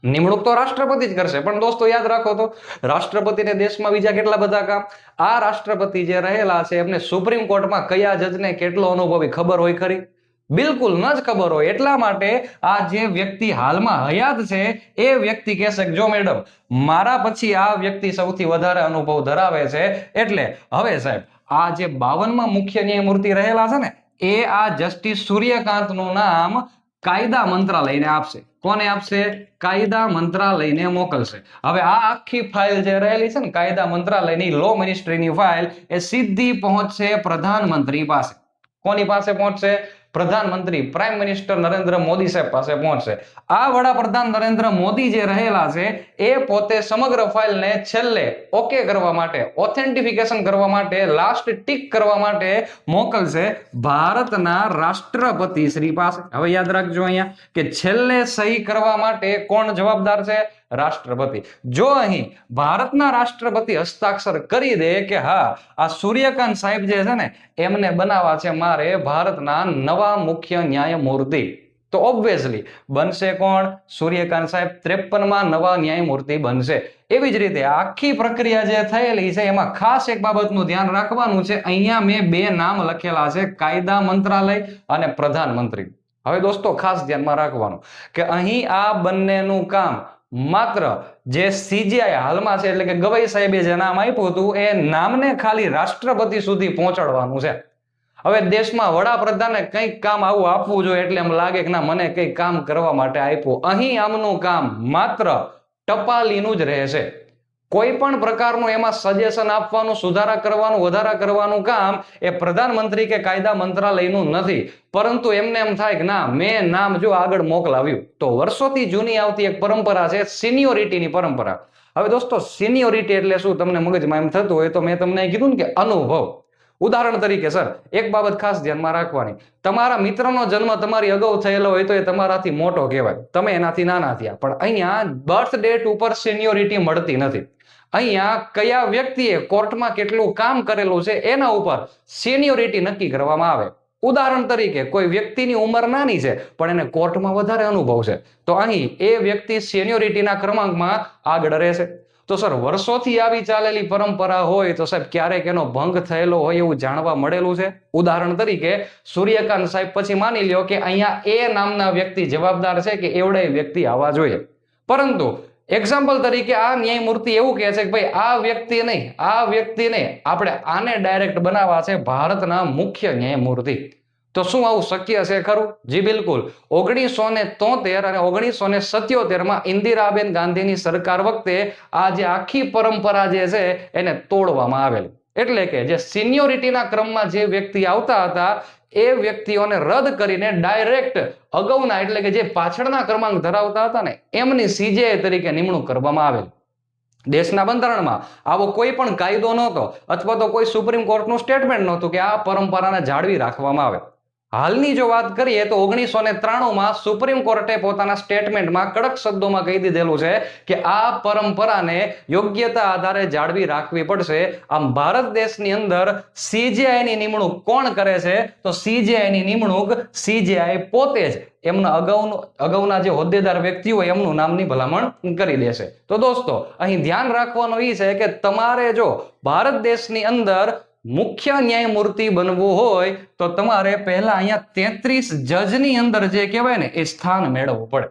નિમણૂક તો રાષ્ટ્રપતિ જ કરશે, પણ દોસ્તો યાદ રાખો તો રાષ્ટ્રપતિને દેશમાં બીજા કેટલા બધા કામ. આ રાષ્ટ્રપતિ જે રહેલા છે એમને સુપ્રીમ કોર્ટમાં કયા જજને કેટલો અનુભવી ખબર હોય ખરી? બિલકુલ ન જ ખબર હોય. એટલા માટે આ જે વ્યક્તિ હાલમાં હયાત છે એ વ્યક્તિ કહેશે કે જો મેડમ મારા પછી આ વ્યક્તિ સૌથી વધારે અનુભવ ધરાવે છે, એટલે હવે સાહેબ આ જે 52માં મુખ્ય ન્યાયમૂર્તિ રહેલા છે ને એ આ જસ્ટિસ સૂર્યકાંતનું નામ કાયદા મંત્રાલયને આપશે. કોને આપશે? કાયદા મંત્રાલયને મોકલશે. હવે આ આખી ફાઇલ જે રહેલી છે ને કાયદા મંત્રાલયની લો મિનિસ્ટ્રીની ફાઇલ એ સીધી પહોંચશે પ્રધાનમંત્રી પાસે. કોની પાસે પહોંચશે? પ્રધાનમંત્રી પ્રાઇમ મિનિસ્ટર નરેન્દ્ર મોદી સાહેબ પાસે પહોંચશે. આ વડાપ્રધાન નરેન્દ્ર મોદી જે રહેલા છે એ પોતે સમગ્ર ફાઇલને છેલ્લે ઓકે કરવા માટે, ઓથેન્ટિફિકેશન કરવા માટે, લાસ્ટ ટીક કરવા માટે મોકલશે ભારતના રાષ્ટ્રપતિ શ્રી પાસે. હવે યાદ રાખજો અહીંયા કે છેલ્લે સહી કરવા માટે કોણ જવાબદાર છે? રાષ્ટ્રપતિ. જો અહીં ભારતના રાષ્ટ્રપતિ હસ્તાક્ષર કરી દે કે હા આ સૂર્યકાંત સાહેબ જે છે ને એમને બનાવવા છે મારે ભારતના નવા મુખ્ય ન્યાયમૂર્તિ, તો ઓબ્વિયસલી બનશે કોણ? સૂર્યકાંત સાહેબ 53માં નવા ન્યાયમૂર્તિ બનશે. એવી જ રીતે આખી પ્રક્રિયા જે થયેલી છે એમાં ખાસ એક બાબતનું ધ્યાન રાખવાનું છે. અહીંયા મેં બે નામ લખેલા છે, કાયદા મંત્રાલય અને પ્રધાનમંત્રી. હવે દોસ્તો ખાસ ધ્યાનમાં રાખવાનું કે અહીં આ બંનેનું કામ માત્ર જે સીજીઆઈ હાલમાં છે એટલે કે ગવાઈ સાહેબે જે નામ આપ્યું હતું એ નામને ખાલી રાષ્ટ્રપતિ સુધી પહોંચાડવાનું છે. હવે દેશમાં વડાપ્રધાને કંઈક કામ આવું આપવું જોઈએ એટલે એમ લાગે કે ના મને કંઈક કામ કરવા માટે આપ્યું. અહીં આમનું કામ માત્ર ટપાલીનું જ રહેશે. કોઈ પણ પ્રકારનું એમાં સજેશન આપવાનું, સુધારા કરવાનું, વધારા કરવાનું કામ એ પ્રધાનમંત્રી કે કાયદા મંત્રાલયનું નથી. પરંતુ એમને એમ થાય કે ના મેં નામ જો આગળ મોકલાવ્યું. તો વર્ષોથી જૂની આવતી એક પરંપરા છે સિનિયોરિટીની પરંપરા. હવે દોસ્તો સિનિયોરિટી એટલે શું તમને મગજમાં એમ થતું હોય તો મેં તમને કીધું ને કે અનુભવ. ઉદાહરણ તરીકે સર એક બાબત ખાસ ધ્યાનમાં રાખવાની, તમારા મિત્રનો જન્મ તમારી અગાઉ થયેલો હોય તો એ તમારાથી મોટો કહેવાય, તમે એનાથી નાના થયા. પણ અહીંયા બર્થ ડેટ ઉપર સિનિયોરિટી મળતી નથી. અહીંયા કયા વ્યક્તિએ કોર્ટમાં કેટલું કામ કરેલું છે એના ઉપર સિનિયોરિટી નક્કી કરવામાં આવે. ઉદાહરણ તરીકે કોઈ વ્યક્તિની ઉંમર નાની છે પણ એને કોર્ટમાં વધારે અનુભવ છે, તો અહીં એ વ્યક્તિ સિનિયોરિટીના ક્રમાંકમાં આગળ રહેશે. તો સર વર્ષોથી આવી ચાલેલી પરંપરા હોય તો સાહેબ ક્યારેક એનો ભંગ થયેલો હોય એવું જાણવા મળેલું છે. ઉદાહરણ તરીકે સૂર્યકાંત સાહેબ પછી માની લ્યો કે અહીંયા એ નામના વ્યક્તિ જવાબદાર છે કે એવડે વ્યક્તિ આવવા જોઈએ, પરંતુ એક્ઝામ્પલ તરીકે આ ન્યાયમૂર્તિ એવું કહે છે કે ભાઈ આ વ્યક્તિને આપણે આને ડાયરેક્ટ બનાવવા છે ભારતના મુખ્ય ન્યાયમૂર્તિ. તો શું આવું શક્ય છે ખરું? જી બિલકુલ. 1973 અને 1977માં ઇન્દિરાબેન ગાંધીની સરકાર વખતે આ જે આખી પરંપરા જે છે એને તોડવામાં આવેલી. એટલે કે જે સિનિયોરિટીના ક્રમમાં જે વ્યક્તિ આવતા હતા એ વ્યક્તિઓને રદ કરીને ડાયરેક્ટ અગાઉના એટલે કે જે પાછળના ક્રમાંક ધરાવતા હતા ને એમની સીજીઆઈ તરીકે નિમણૂક કરવામાં આવેલી. દેશના બંધારણમાં આવો કોઈ પણ કાયદો નહોતો અથવા તો કોઈ સુપ્રીમ કોર્ટનું સ્ટેટમેન્ટ નહોતું કે આ પરંપરાને જાળવી રાખવામાં આવે. હાલની જો વાત કરીએ તો 1993માં સુપ્રીમ કોર્ટે પોતાના સ્ટેટમેન્ટમાં કડક શબ્દોમાં કહી દીધેલું છે કે આ પરંપરાને યોગ્યતા આધારે જાળવી રાખવી પડશે. આમ ભારત દેશની અંદર સીજીઆઈની નિમણૂક કોણ કરે છે? તો સીજીઆઈની નિમણૂક સીજીઆઈ પોતે જ એમના અગાઉના જે હોદ્દેદાર વ્યક્તિઓ એમનું નામની ભલામણ કરી દેશે. તો દોસ્તો અહીં ધ્યાન રાખવાનું એ છે કે તમારે જો ભારત દેશની અંદર મુખ્ય ન્યાયમૂર્તિ બનવું હોય તો તમારે પહેલા અહીંયા 33 જજની અંદર જે કહેવાય ને એ સ્થાન મેળવવું પડે.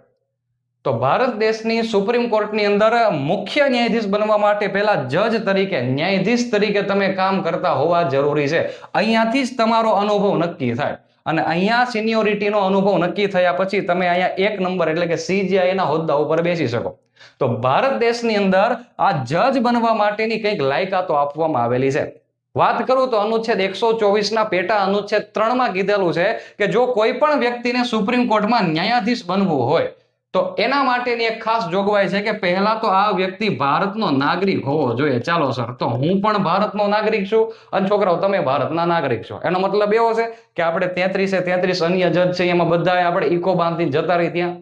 તો ભારત દેશની સુપ્રીમ કોર્ટની અંદર મુખ્ય ન્યાયાધીશ બનવા માટે પહેલા જજ તરીકે, ન્યાયાધીશ તરીકે તમે કામ કરતા હોવા જરૂરી છે. અહીંયાથી જ તમારો અનુભવ નક્કી થાય અને અહીંયા સિનિયોરિટીનો અનુભવ નક્કી થયા પછી તમે અહીંયા 1 નંબર એટલે કે સીજીઆઈના હોદ્દા ઉપર બેસી શકો. તો ભારત દેશની અંદર આ જજ બનવા માટેની કંઈક લાયકાતો આપવામાં આવેલી છે. વાત કરું તો અનુચ્છેદ 124ના પેટા અનુચ્છેદ 3માં કીધેલું છે કે જો કોઈ પણ વ્યક્તિને સુપ્રીમ કોર્ટમાં ન્યાયાધીશ બનવું હોય તો એના માટેની એક ખાસ જોગવાઈ છે કે પહેલા તો આ વ્યક્તિ ભારતનો નાગરિક હોવો જોઈએ. ચાલો સર, તો હું પણ ભારતનો નાગરિક છું અને છોકરાઓ તમે ભારતના નાગરિક છો. એનો મતલબ એવો છે કે આપણે 33 અન્ય જજ છે એમાં બધા આપણે ઇકો બાંધીને જતા રહી ત્યાં?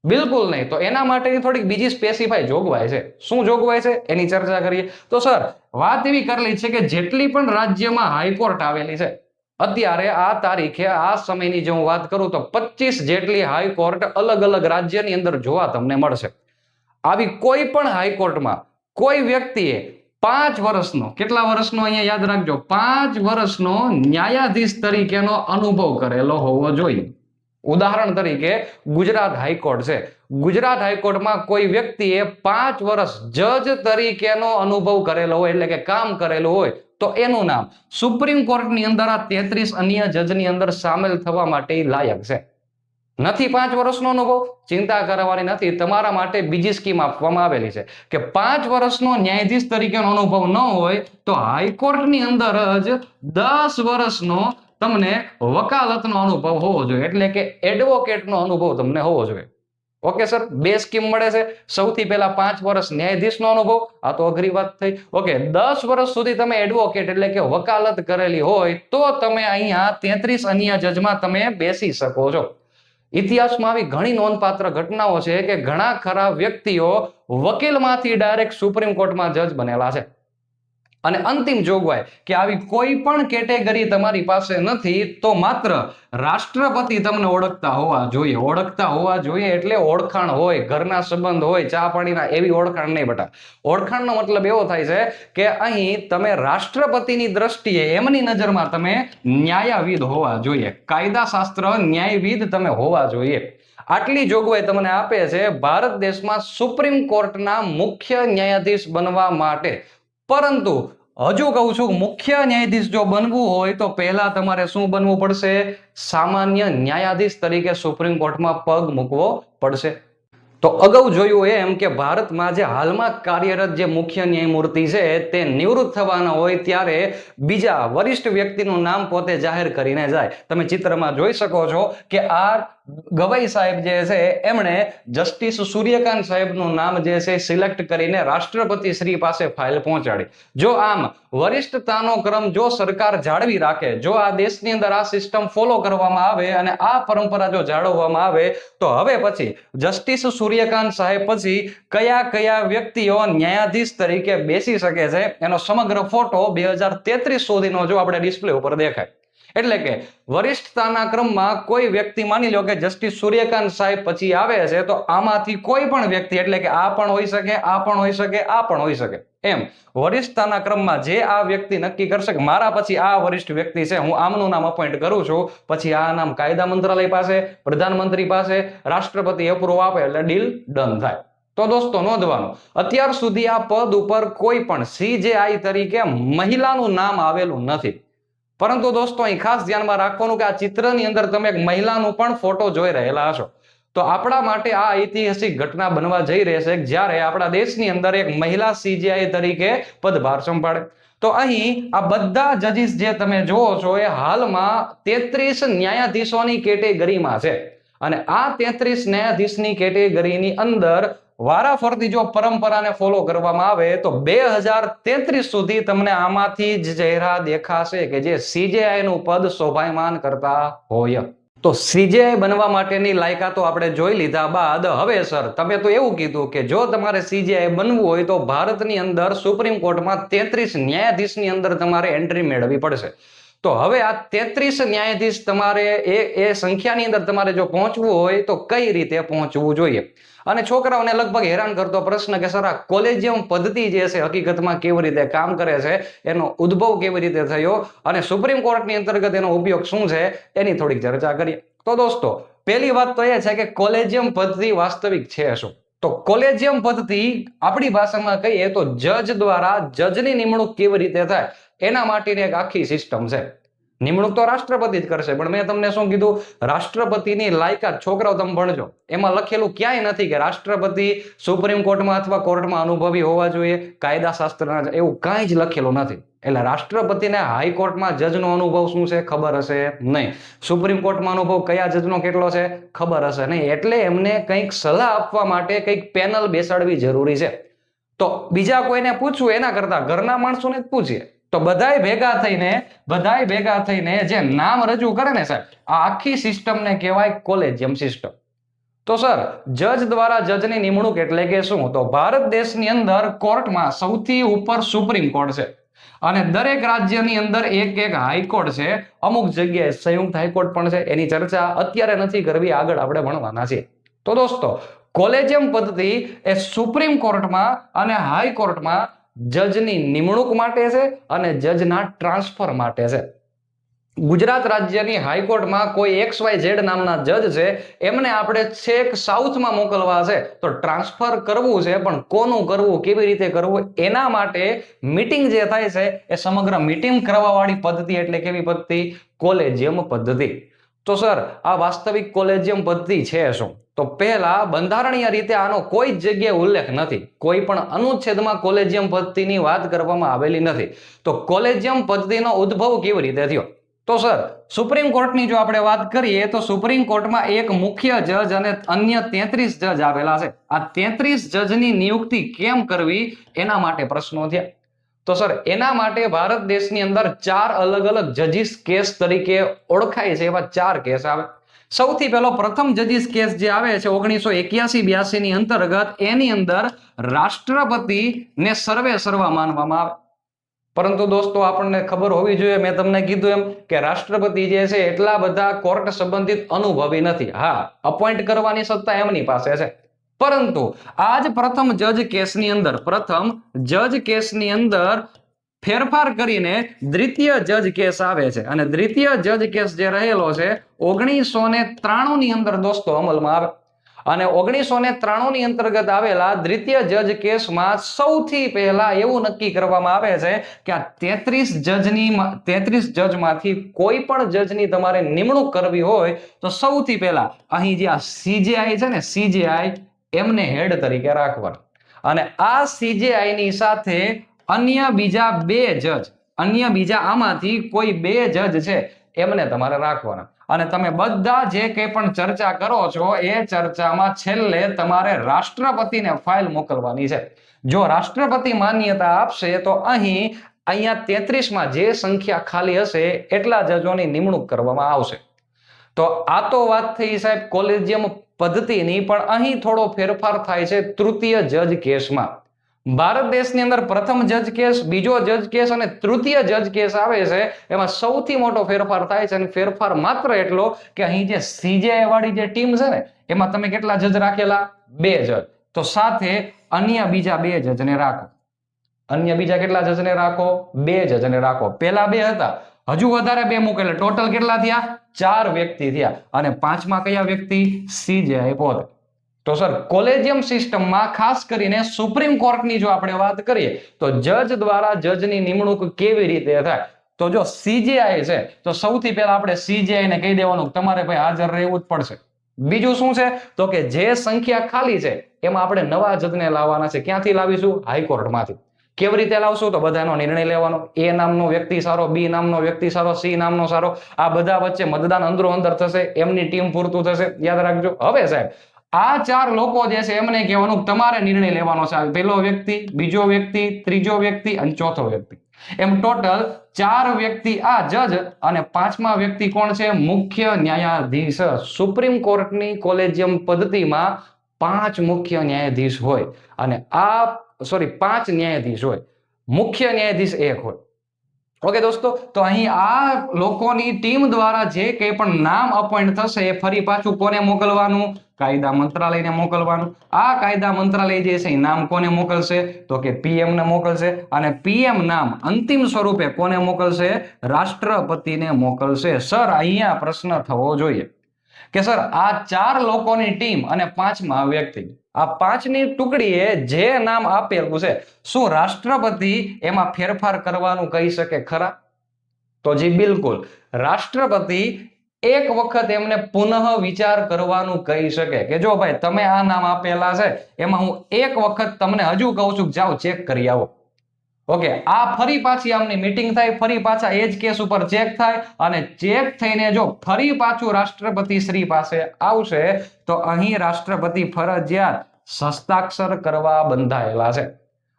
બિલકુલ નહીં. તો એના માટેની થોડીક બીજી સ્પેસિફાઈ જોગવાઈ છે. શું જોગવાઈ છે એની ચર્ચા કરીએ. તો સર વાત એવી કરેલી છે કે જેટલી પણ રાજ્યમાં હાઈકોર્ટ આવેલી છે અત્યારે આ તારીખે આ સમયની જો હું વાત કરું તો 25 જેટલી હાઈકોર્ટ અલગ અલગ રાજ્યની અંદર જોવા તમને મળશે. આવી કોઈ પણ હાઈકોર્ટમાં કોઈ વ્યક્તિએ 5 વર્ષનો, કેટલા વર્ષનો અહીંયા યાદ રાખજો, 5 વર્ષનો ન્યાયાધીશ તરીકેનો અનુભવ કરેલો હોવો જોઈએ. ઉદાહરણ તરીકે ગુજરાત હાઈકોર્ટ છે. ગુજરાત હાઈકોર્ટમાં કોઈ વ્યક્તિએ 5 વર્ષ જજ તરીકેનો અનુભવ કરેલો હોય એટલે કે કામ કરેલું હોય તો એનું નામ સુપ્રીમ કોર્ટની અંદર આ 33 અન્ય જજની અંદર સામેલ થવા માટે લાયક છે. નથી 5 વર્ષનો અનુભવ, ચિંતા કરવાની નથી. તમારા માટે બીજી સ્કીમ આપવામાં આવેલી છે કે 5 વર્ષનો ન્યાયાધીશ તરીકેનો અનુભવ ન હોય તો હાઈકોર્ટની અંદર જ 10 વર્ષનો તમને વકાલતનો અનુભવ હોવો જોઈએ, એટલે કે એડવોકેટનો અનુભવ તમને હોવો જોઈએ. ઓકે સર, 2 સ્કીમ મળે છે. સૌથી પહેલા 5 વર્ષ ન્યાયાધીશનો અનુભવ, આ તો અઘરી વાત થઈ. ઓકે, 10 વર્ષ સુધી તમે એડવોકેટ એટલે કે વકાલત કરેલી હોય તો તમે અહીંયા 33 અન્ય જજમાં તમે બેસી શકો છો. ઇતિહાસમાં આવી ઘણી નોંધપાત્ર ઘટનાઓ છે કે ઘણા ખરા વ્યક્તિઓ વકીલમાંથી ડાયરેક્ટ સુપ્રીમ કોર્ટમાં જજ બનેલા છે. અને અંતિમ જોગવાઈ કે આવી કોઈ પણ કેટેગરી તમારી પાસે નથી તો માત્ર રાષ્ટ્રપતિ તમને ઓળખતા હોવા જોઈએ એટલે ઓળખાણ હોય, ઘરના સંબંધ હોય, ચા પાણીના, એવી ઓળખાણ નહીં બેટા. ઓળખાણનો મતલબ એવો થાય છે કે અહીં તમે રાષ્ટ્રપતિની દ્રષ્ટિએ એમની નજરમાં તમે ન્યાયવિદ હોવા જોઈએ, કાયદાશાસ્ત્ર ન્યાયવિદ તમે હોવા જોઈએ. આટલી જોગવાઈ તમને આપે છે ભારત દેશમાં સુપ્રીમ કોર્ટના મુખ્ય ન્યાયાધીશ બનવા માટે. પરંતુ હજુ કહું છું, મુખ્ય ન્યાયાધીશ જો બનવું હોય તો પહેલા તમારે શું બનવું પડશે? સામાન્ય ન્યાયાધીશ તરીકે સુપ્રીમ કોર્ટમાં પગ મૂકવો પડશે. તો અગાઉ જોયું એમ કે ભારતમાં જે હાલમાં કાર્યરત જે મુખ્ય ન્યાયમૂર્તિ છે તે નિવૃત્ત થવાના હોય ત્યારે બીજા વરિષ્ઠ વ્યક્તિનું નામ પોતે જાહેર કરીને જાય. તમે ચિત્રમાં જોઈ શકો છો કે આ ગવાઈ સાહેબ જે છે એમણે જસ્ટિસ સૂર્યકાંત સાહેબનું નામ જે છે સિલેક્ટ કરીને રાષ્ટ્રપતિ શ્રી પાસે ફાઇલ પહોંચાડી. જો આમ વરિષ્ઠતાનો ક્રમ જો સરકાર જાળવી રાખે, જો આ દેશની અંદર આ સિસ્ટમ ફોલો કરવામાં આવે અને આ પરંપરા જો જાળવવામાં આવે તો હવે પછી જસ્ટિસ સૂર્યકાંત સાહેબ પછી કયા કયા વ્યક્તિઓ ન્યાયાધીશ તરીકે બેસી શકે છે એનો સમગ્ર ફોટો 2033 સુધીનો જો આપણે ડિસ્પ્લે ઉપર દેખાય. એટલે કે વરિષ્ઠતાના ક્રમમાં કોઈ વ્યક્તિ, માની લો કે જસ્ટિસ સૂર્યકાંત સાહેબ પછી આવે છે તો આમાંથી કોઈ પણ વ્યક્તિ, એટલે કે આ પણ હોઈ શકે, આ પણ હોઈ શકે, આ પણ હોઈ શકે, એમ વરિષ્ઠતાના ક્રમમાં જે આ વ્યક્તિ નક્કી કરશે કે મારા પછી આ વરિષ્ઠ વ્યક્તિ છે, હું આમનું નામ અપોઇન્ટ કરું છું, પછી આ નામ કાયદા મંત્રાલય પાસે, પ્રધાનમંત્રી પાસે, રાષ્ટ્રપતિ અપ્રૂવ આપે એટલે ડીલ ડન થાય. તો દોસ્તો નોંધવાનું, અત્યાર સુધી આ પદ ઉપર કોઈ પણ CJI તરીકે મહિલાનું નામ આવેલું નથી. પરંતુ દોસ્તો અહીં ખાસ ધ્યાનમાં રાખવાનું કે આ ચિત્રની અંદર તમે એક મહિલાનું પણ ફોટો જોઈ રહેલા હશો. તો આપણા માટે આ ઐતિહાસિક ઘટના બનવા જઈ રહેશે જ્યારે આપણા દેશની અંદર એક મહિલા CJI તરીકે પદભાર સંભાળે. તો અહીં આ બધા જજીસ જે તમે જોવો છો એ હાલમાં 33 ન્યાયાધીશોની કેટેગરીમાં છે. અને આ 33 ન્યાયાધીશની કેટેગરીની અંદર વારાફરતી જો પરંપરાને ફોલો કરવામાં આવે તો 2033 સુધી તમને આમાંથી જ ચહેરા દેખાશે કે જે CJI નું પદ શોભાયમાન કરતા હોય. તો CJI બનવા માટેની લાયકાતો આપણે જોઈ લીધા બાદ હવે સર તમે તો એવું કીધું કે જો તમારે CJI બનવું હોય તો ભારતની અંદર સુપ્રીમ કોર્ટમાં 33 ન્યાયાધીશની અંદર તમારે એન્ટ્રી મેળવવી પડશે. તો હવે આ 33 ન્યાયાધીશ તમારે એ સંખ્યાની અંદર તમારે જો પહોંચવું હોય તો કઈ રીતે પહોંચવું જોઈએ? અને છોકરાઓને લગભગ હેરાન કરતો પ્રશ્ન કે સર આ કોલેજિયમ પદ્ધતિ જે છે હકીકતમાં કેવી રીતે કામ કરે છે, એનો ઉદ્ભવ કેવી રીતે થયો અને સુપ્રીમ કોર્ટની અંતર્ગત એનો ઉપયોગ શું છે, એની થોડીક ચર્ચા કરીએ. તો દોસ્તો પહેલી વાત તો એ છે કે કોલેજિયમ પદ્ધતિ વાસ્તવિક છે શું? તો કોલેજિયમ પદ્ધતિ આપણી ભાષામાં કહીએ તો જજ દ્વારા જજની નિમણૂક કેવી રીતે થાય એના માટેની એક આખી સિસ્ટમ છે. નિમણૂક તો રાષ્ટ્રપતિ જ કરશે, પણ મેં તમને શું કીધું? રાષ્ટ્રપતિની લાયકાત છોકરાઓ તમે ભણજો, એમાં લખેલું ક્યાંય નથી કે રાષ્ટ્રપતિ સુપ્રીમ કોર્ટમાં અથવા કોર્ટમાં અનુભવી હોવા જોઈએ, કાયદાશાસ્ત્રના, એવું કાંઈ જ લખેલું નથી. એટલે રાષ્ટ્રપતિને હાઈકોર્ટમાં જજનો અનુભવ શું છે ખબર હશે નહીં, સુપ્રીમ કોર્ટમાં અનુભવ કયા જજનો કેટલો છે ખબર હશે નહીં. એટલે એમને કંઈક સલાહ આપવા માટે કંઈક પેનલ બેસાડવી જરૂરી છે. તો બીજા કોઈને પૂછવું એના કરતા ઘરના માણસોને જ પૂછીએ. તો બધાય ભેગા થઈને જે નામ રજૂ કરે ને સાહેબ, આ આખી સિસ્ટમને કહેવાય કોલેજિયમ સિસ્ટમ. તો સર જજ દ્વારા જજની નિમણૂક એટલે કે શું? તો ભારત દેશની અંદર કોર્ટમાં સૌથી ઉપર સુપ્રીમ કોર્ટ છે અને દરેક રાજ્યની અંદર એક હાઈકોર્ટ છે, અમુક જગ્યાએ સંયુક્ત હાઈકોર્ટ પણ છે. એની ચર્ચા અત્યારે નથી કરવી, આગળ આપણે ભણવાના છીએ. તો દોસ્તો કોલેજિયમ પદ્ધતિ એ સુપ્રીમ કોર્ટમાં અને હાઈકોર્ટમાં જજની નિમણૂક માટે છે અને જજના ટ્રાન્સફર માટે છે. ગુજરાત રાજ્યની હાઈકોર્ટમાં કોઈ XYZ નામના જજ છે, એમને આપણે છેક સાઉથમાં મોકલવા છે તો ટ્રાન્સફર કરવું છે, પણ કોનું કરવું, કેવી રીતે કરવું, એના માટે મીટિંગ જે થાય છે એ સમગ્ર મીટિંગ કરવાવાળી પદ્ધતિ એટલે કેવી પદ્ધતિ? કોલેજિયમ પદ્ધતિ. તો સર આ વાસ્તવિક કોલેજિયમ પદ્ધતિ છે શું? તો પહેલા બંધારણીય રીતે આનો કોઈ જ જગ્યાએ ઉલ્લેખ નથી, કોઈ પણ અનુચ્છેદમાં કોલેજિયમ પદ્ધતિની વાત કરવામાં આવેલી નથી. તો કોલેજિયમ પદ્ધતિનો ઉદ્ભવ કેવી રીતે થયો? તો સર સુપ્રીમ કોર્ટની જો આપણે વાત કરીએ તો સુપ્રીમ કોર્ટમાં એક મુખ્ય જજ અને અન્ય 33 જજ આવેલા છે. આ 33 જજની નિયુક્તિ કેમ કરવી એના માટે પ્રશ્નો થયા. તો સર એના માટે ભારત દેશની અંદર 4 અલગ અલગ જજીસ કેસ તરીકે ઓળખાય છે એવા 4 કેસ આવે. સૌથી પહેલો પ્રથમ જજીસ કેસ જે આવે છે 1981-82 ની અંતર્ગત, એની અંદર રાષ્ટ્રપતિને સર્વે સર્વા માનવામાં આવે. પરંતુ દોસ્તો આપણને ખબર હોવી જોઈએ, મેં તમને કીધું એમ કે રાષ્ટ્રપતિ જે છે એટલા બધા કોર્ટ સંબંધિત અનુભવી નથી. હા, અપોઇન્ટ કરવાની સત્તા એમની પાસે છે, પરંતુ આજ પ્રથમ જજ કેસની અંદર ફેરફાર કરીને દ્વિતીય જજ કેસ આવે છે, અને દ્વિતીય જજ કેસ જે રહેલો છે 1993 ની અંદર દોસ્તો અમલમાં આવે. અને 1993 ની અંતર્ગત આવેલા દ્વિતીય જજ કેસમાં સૌથી પહેલા એવું નક્કી કરવામાં આવે છે કે આ 33 જજમાંથી કોઈ પણ જજની તમારે નિમણૂક કરવી હોય તો સૌથી પહેલા અહીં જે આ સીજેઆઈ છે ને, સીજેઆઈ એમને હેડ તરીકે રાખવાના. અને આ સીજેઆઈ ની સાથે અન્ય બીજા આમાંથી કોઈ 2 જજ છે એમને તમારે રાખવાના. અને તમે બધા જે કંઈ પણ ચર્ચા કરો છો એ ચર્ચામાં છેલ્લે તમારે રાષ્ટ્રપતિને ફાઇલ મોકલવાની છે. જો રાષ્ટ્રપતિ માન્યતા આપશે તો અહીંયા 33માં જે સંખ્યા ખાલી હશે એટલા જજોની નિમણૂક કરવામાં આવશે. તો આ તો વાત થઈ સાહેબ કોલેજિયમ પદ્ધતિની, પણ અહીં થોડો ફેરફાર થાય છે તૃતીય જજ કેસમાં. ભારત દેશની અંદર પ્રથમ જજ કેસ, બીજો જજ કેસ અને તૃતીય જજ કેસ આવે છે, એમાં સૌથી મોટો ફેરફાર થાય છે. અને ફેરફાર માત્ર એટલો કે અહીં જે સીજેઆઈ વાળી જે ટીમ છે ને, એમાં તમે કેટલા જજ રાખેલા? 2 જજ. તો સાથે અન્ય બીજા 2 જજને રાખો. અન્ય બીજા કેટલા જજને રાખો? 2 જજને રાખો. પેલા 2 હતા, હજુ વધારે 2 મૂકેલા, ટોટલ કેટલા થયા? 4 વ્યક્તિ થયા. અને 5મા કયા વ્યક્તિ? સીજેઆઈ પોતે. તો સર કોલેજિયમ સિસ્ટમમાં ખાસ કરીને સુપ્રીમ કોર્ટની જો આપણે વાત કરીએ તો જજ દ્વારા જજની નિમણૂક કેવી રીતે થાય? તો જો સીજેઆઈ છે તો સૌથી પહેલા આપણે સીજેઆઈ ને કહી દેવાનું તમારે ભાઈ હાજર રહેવું જ પડશે. બીજું શું છે તો કે જે સંખ્યા ખાલી છે એમાં આપણે નવા જજને લાવવાના છે. ક્યાંથી લાવીશું? હાઈકોર્ટમાંથી. કેવી રીતે લાવશું? તો બધાનો નિર્ણય લેવાનો. એ નામનો વ્યક્તિ સારો, બી નામનો વ્યક્તિ સારો, સી નામનો સારો, આ બધા વચ્ચે મતદાન અંદરો અંદર થશે, એમની ટીમ પૂરતું થશે. યાદ રાખજો. હવે સાહેબ આ 4 લોકો જે છે એમને કહેવાનું તમારે નિર્ણય લેવાનો છે. પહેલો વ્યક્તિ, બીજો વ્યક્તિ, ત્રીજો વ્યક્તિ અને ચોથો વ્યક્તિ, એમ ટોટલ 4 વ્યક્તિ આ જજ, અને 5મા વ્યક્તિ કોણ છે? મુખ્ય ન્યાયાધીશ. સુપ્રીમ કોર્ટની કોલેજિયમ પદ્ધતિમાં 5 મુખ્ય ન્યાયાધીશ હોય, અને 5 ન્યાયાધીશ હોય, મુખ્ય ન્યાયાધીશ 1 હોય. ઓકે દોસ્તો, તો અહીં આ લોકોની ટીમ દ્વારા જે કંઈ પણ નામ અપોઇન્ટ થશે એ ફરી પાછું કોને મોકલવાનું? કાયદા મંત્રાલયને મોકલવાનું. આ કાયદા મંત્રાલય જે છે એ નામ કોને મોકલશે? તો કે પીએમ ને મોકલશે. અને પીએમ નામ અંતિમ સ્વરૂપે કોને મોકલશે? રાષ્ટ્રપતિને મોકલશે. સર અહીંયા પ્રશ્ન થવો જોઈએ કે સર આ 4 લોકોની ટીમ અને 5મા વ્યક્તિ, આ 5ની ટુકડીએ જે નામ આપેલું છે, શું રાષ્ટ્રપતિ એમાં ફેરફાર કરવાનું કહી શકે ખરા? તો જી બિલકુલ. રાષ્ટ્રપતિ એક વખત એમને પુનઃ વિચાર કરવાનું કહી શકે કે જો ભાઈ તમે આ નામ આપેલા છે એમાં હું એક વખત તમને હજુ કહું છું જાઓ ચેક કરી આવો. ઓકે, આ ફરી પાછી આમની મીટિંગ થાય, ફરી પાછા એ જ કેસ ઉપર ચેક થાય, અને ચેક થઈને જો ફરી પાછું રાષ્ટ્રપતિ શ્રી પાસે આવશે તો અહીં રાષ્ટ્રપતિ ફરજિયાત હસ્તાક્ષર કરવા બંધાયેલા છે.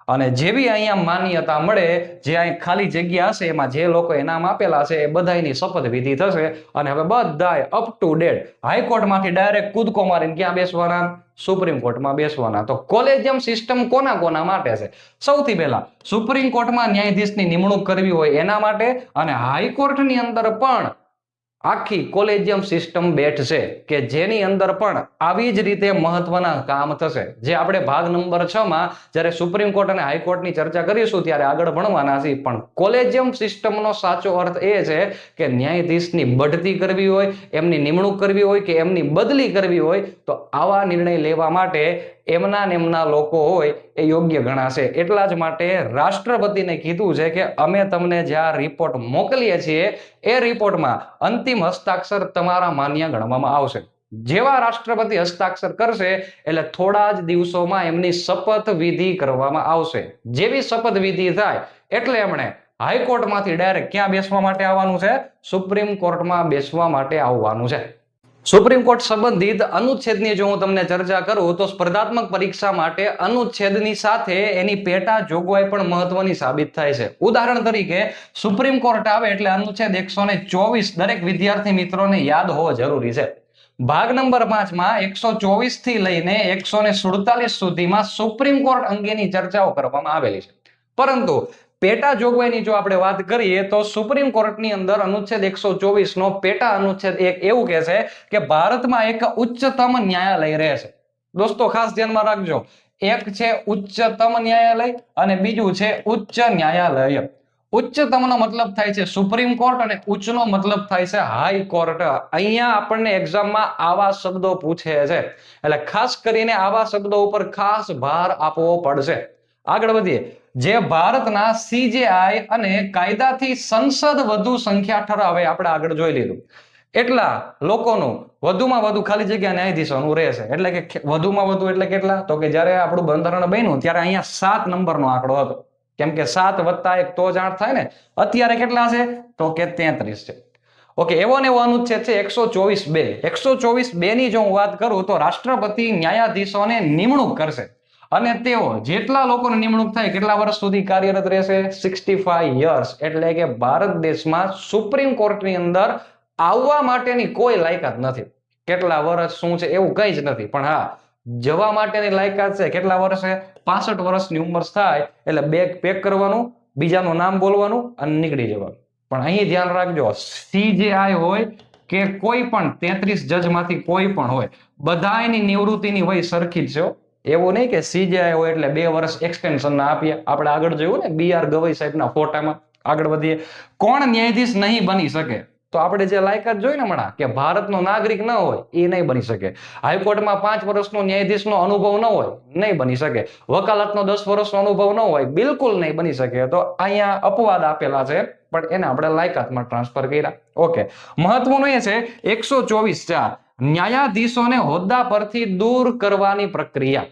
અને જેવી અહીંયા માન્યતા મળે, જે અહીં ખાલી જગ્યા હશે એમાં જે લોકો નામ આપેલા છે એ બધાની શપથવિધિ થશે, અને હવે બધાય અપ ટુ ડેટ હાઈકોર્ટમાંથી ડાયરેક્ટ કૂદકો મારીને ક્યાં બેસવાના? સુપ્રીમ કોર્ટમાં બેસવાના. તો કોલેજિયમ સિસ્ટમ કોના માટે છે? સૌથી પહેલા સુપ્રીમ કોર્ટમાં ન્યાયાધીશની નિમણૂક કરવી હોય એના માટે, અને હાઈકોર્ટની અંદર પણ આખી કોલેજિયમ સિસ્ટમ બેઠશે કે જેની અંદર પણ આવી જ રીતે મહત્વના કામ થશે, જે આપણે ભાગ નંબર 6 માં જ્યારે સુપ્રીમ કોર્ટ અને હાઈકોર્ટની ચર્ચા કરીશું ત્યારે આગળ ભણવાના છે. પણ કોલેજિયમ સિસ્ટમનો સાચો અર્થ એ છે કે ન્યાયાધીશની બઢતી કરવી હોય, એમની નિમણૂક કરવી હોય કે એમની બદલી કરવી હોય તો આવા નિર્ણય લેવા માટે એમના લોકો હોય એ યોગ્ય ગણાશે. એટલા જ માટે રાષ્ટ્રપતિને કીધું છે કે અમે તમને જે આ રિપોર્ટ મોકલીએ છીએ એ રિપોર્ટમાં અંતિમ હસ્તાક્ષર તમારા માન્ય ગણવામાં આવશે. જેવા રાષ્ટ્રપતિ હસ્તાક્ષર કરશે એટલે થોડા જ દિવસોમાં એમની શપથ વિધિ કરવામાં આવશે. જેવી શપથ વિધિ થાય એટલે એમણે હાઈકોર્ટમાંથી ડાયરેક્ટ ક્યાં બેસવા માટે આવવાનું છે? સુપ્રીમ કોર્ટમાં બેસવા માટે આવવાનું છે. સુપ્રીમ કોર્ટ સંબંધિત અનુચ્છેદની જો હું તમને ચર્ચા કરું તો સ્પર્ધાત્મક પરીક્ષા માટે અનુચ્છેદની સાથે એની પેટા જોગવાઈ પણ મહત્વની સાબિત થાય છે. ઉદાહરણ તરીકે સુપ્રીમ કોર્ટ આવે એટલે અનુચ્છેદ 124 દરેક વિદ્યાર્થી મિત્રોને યાદ હોવો જરૂરી છે. ભાગ નંબર 5 માં 124 થી લઈને 147 સુધીમાં સુપ્રીમ કોર્ટ અંગેની ચર્ચાઓ કરવામાં આવેલી છે. પરંતુ પેટા જોગવાઈની જો આપણે વાત કરીએ તો સુપ્રીમ કોર્ટની અંદર અનુચ્છેદ 124 નો પેટા અનુચ્છેદ 1 એવું કહે છે કે ભારતમાં એક ઉચ્ચતમ ન્યાયાલય રહે છે. દોસ્તો ખાસ ધ્યાનમાં રાખજો, એક છે ઉચ્ચતમ ન્યાયાલય અને બીજું છે ઉચ્ચ ન્યાયાલય. ઉચ્ચતમનો મતલબ થાય છે સુપ્રીમ કોર્ટ અને ઉચ્ચનો મતલબ થાય છે હાઈ કોર્ટ. અહીંયા આપણને એક્ઝામમાં આવા શબ્દો પૂછે છે, એટલે ખાસ કરીને આવા શબ્દો ઉપર ખાસ ભાર આપવો પડશે. આગળ વધીએ. જે ભારતના સીજેઆઈ અને કાયદાથી સંસદ વધુ સંખ્યા ઠરાવે, આપણે આગળ જોઈ લીધું, એટલા લોકોનું વધુમાં વધુ ખાલી જગ્યા ન્યાયાધીશોનું રહેશે. એટલે કે વધુમાં વધુ એટલે કેટલા? તો કે જ્યારે આપણું બંધારણ બન્યું ત્યારે અહીંયા 7 નંબરનો આંકડો હતો, કેમ કે 7 + 1 તો જ 8 થાય ને. અત્યારે કેટલા છે? તો કે 33 છે. ઓકે, એવો ને એવો અનુચ્છેદ છે 124(2). 124(2) ની જો હું વાત કરું તો રાષ્ટ્રપતિ ન્યાયાધીશોને નિમણૂક કરશે અને તેઓ જેટલા લોકોની નિમણૂક થાય કેટલા વર્ષ સુધી કાર્યરત રહેશે? 65 યર્સ. એટલે કે ભારત દેશમાં સુપ્રીમ કોર્ટની અંદર આવવા માટેની કોઈ લાયકાત નથી. કેટલા વર્ષ શું છે એવું કઈ જ નથી, પણ હા જવા માટેની લાયકાત છે. કેટલા વર્ષે? 65 વર્ષની ઉંમર થાય એટલે બેગ પેક કરવાનું, બીજાનું નામ બોલવાનું અને નીકળી જવાનું. પણ અહીં ધ્યાન રાખજો, સીજેઆઈ હોય કે કોઈ પણ 33 જજમાંથી કોઈ પણ હોય, બધાની નિવૃત્તિની વય સરખી જ છે. એવું નહીં કે સીજેઆઈ હોય એટલે 2 વર્ષ એક્સટેન્શન ના આપીએ. આપણે આગળ જોયું ને BR ગવઈ સાહેબના ફોટામાં. આગળ વધીએ. કોણ ન્યાયાધીશ નહીં બની શકે? તો આપણે જે લાયકાત જોઈ ને હમણાં કે ભારતનો નાગરિક ન હોય એ નહીં બની શકે. હાઈકોર્ટમાં 5 વર્ષનો ન્યાયાધીશનો અનુભવ ન હોય, નહીં બની શકે. વકાલતનો 10 વર્ષનો અનુભવ ન હોય, બિલકુલ નહીં બની શકે. તો અહીંયા અપવાદ આપેલા છે, પણ એને આપણે લાયકાતમાં ટ્રાન્સફર કર્યા. ઓકે, મહત્વનું એ છે 124(4) ન્યાયાધીશોને હોદ્દા પરથી દૂર કરવાની પ્રક્રિયા.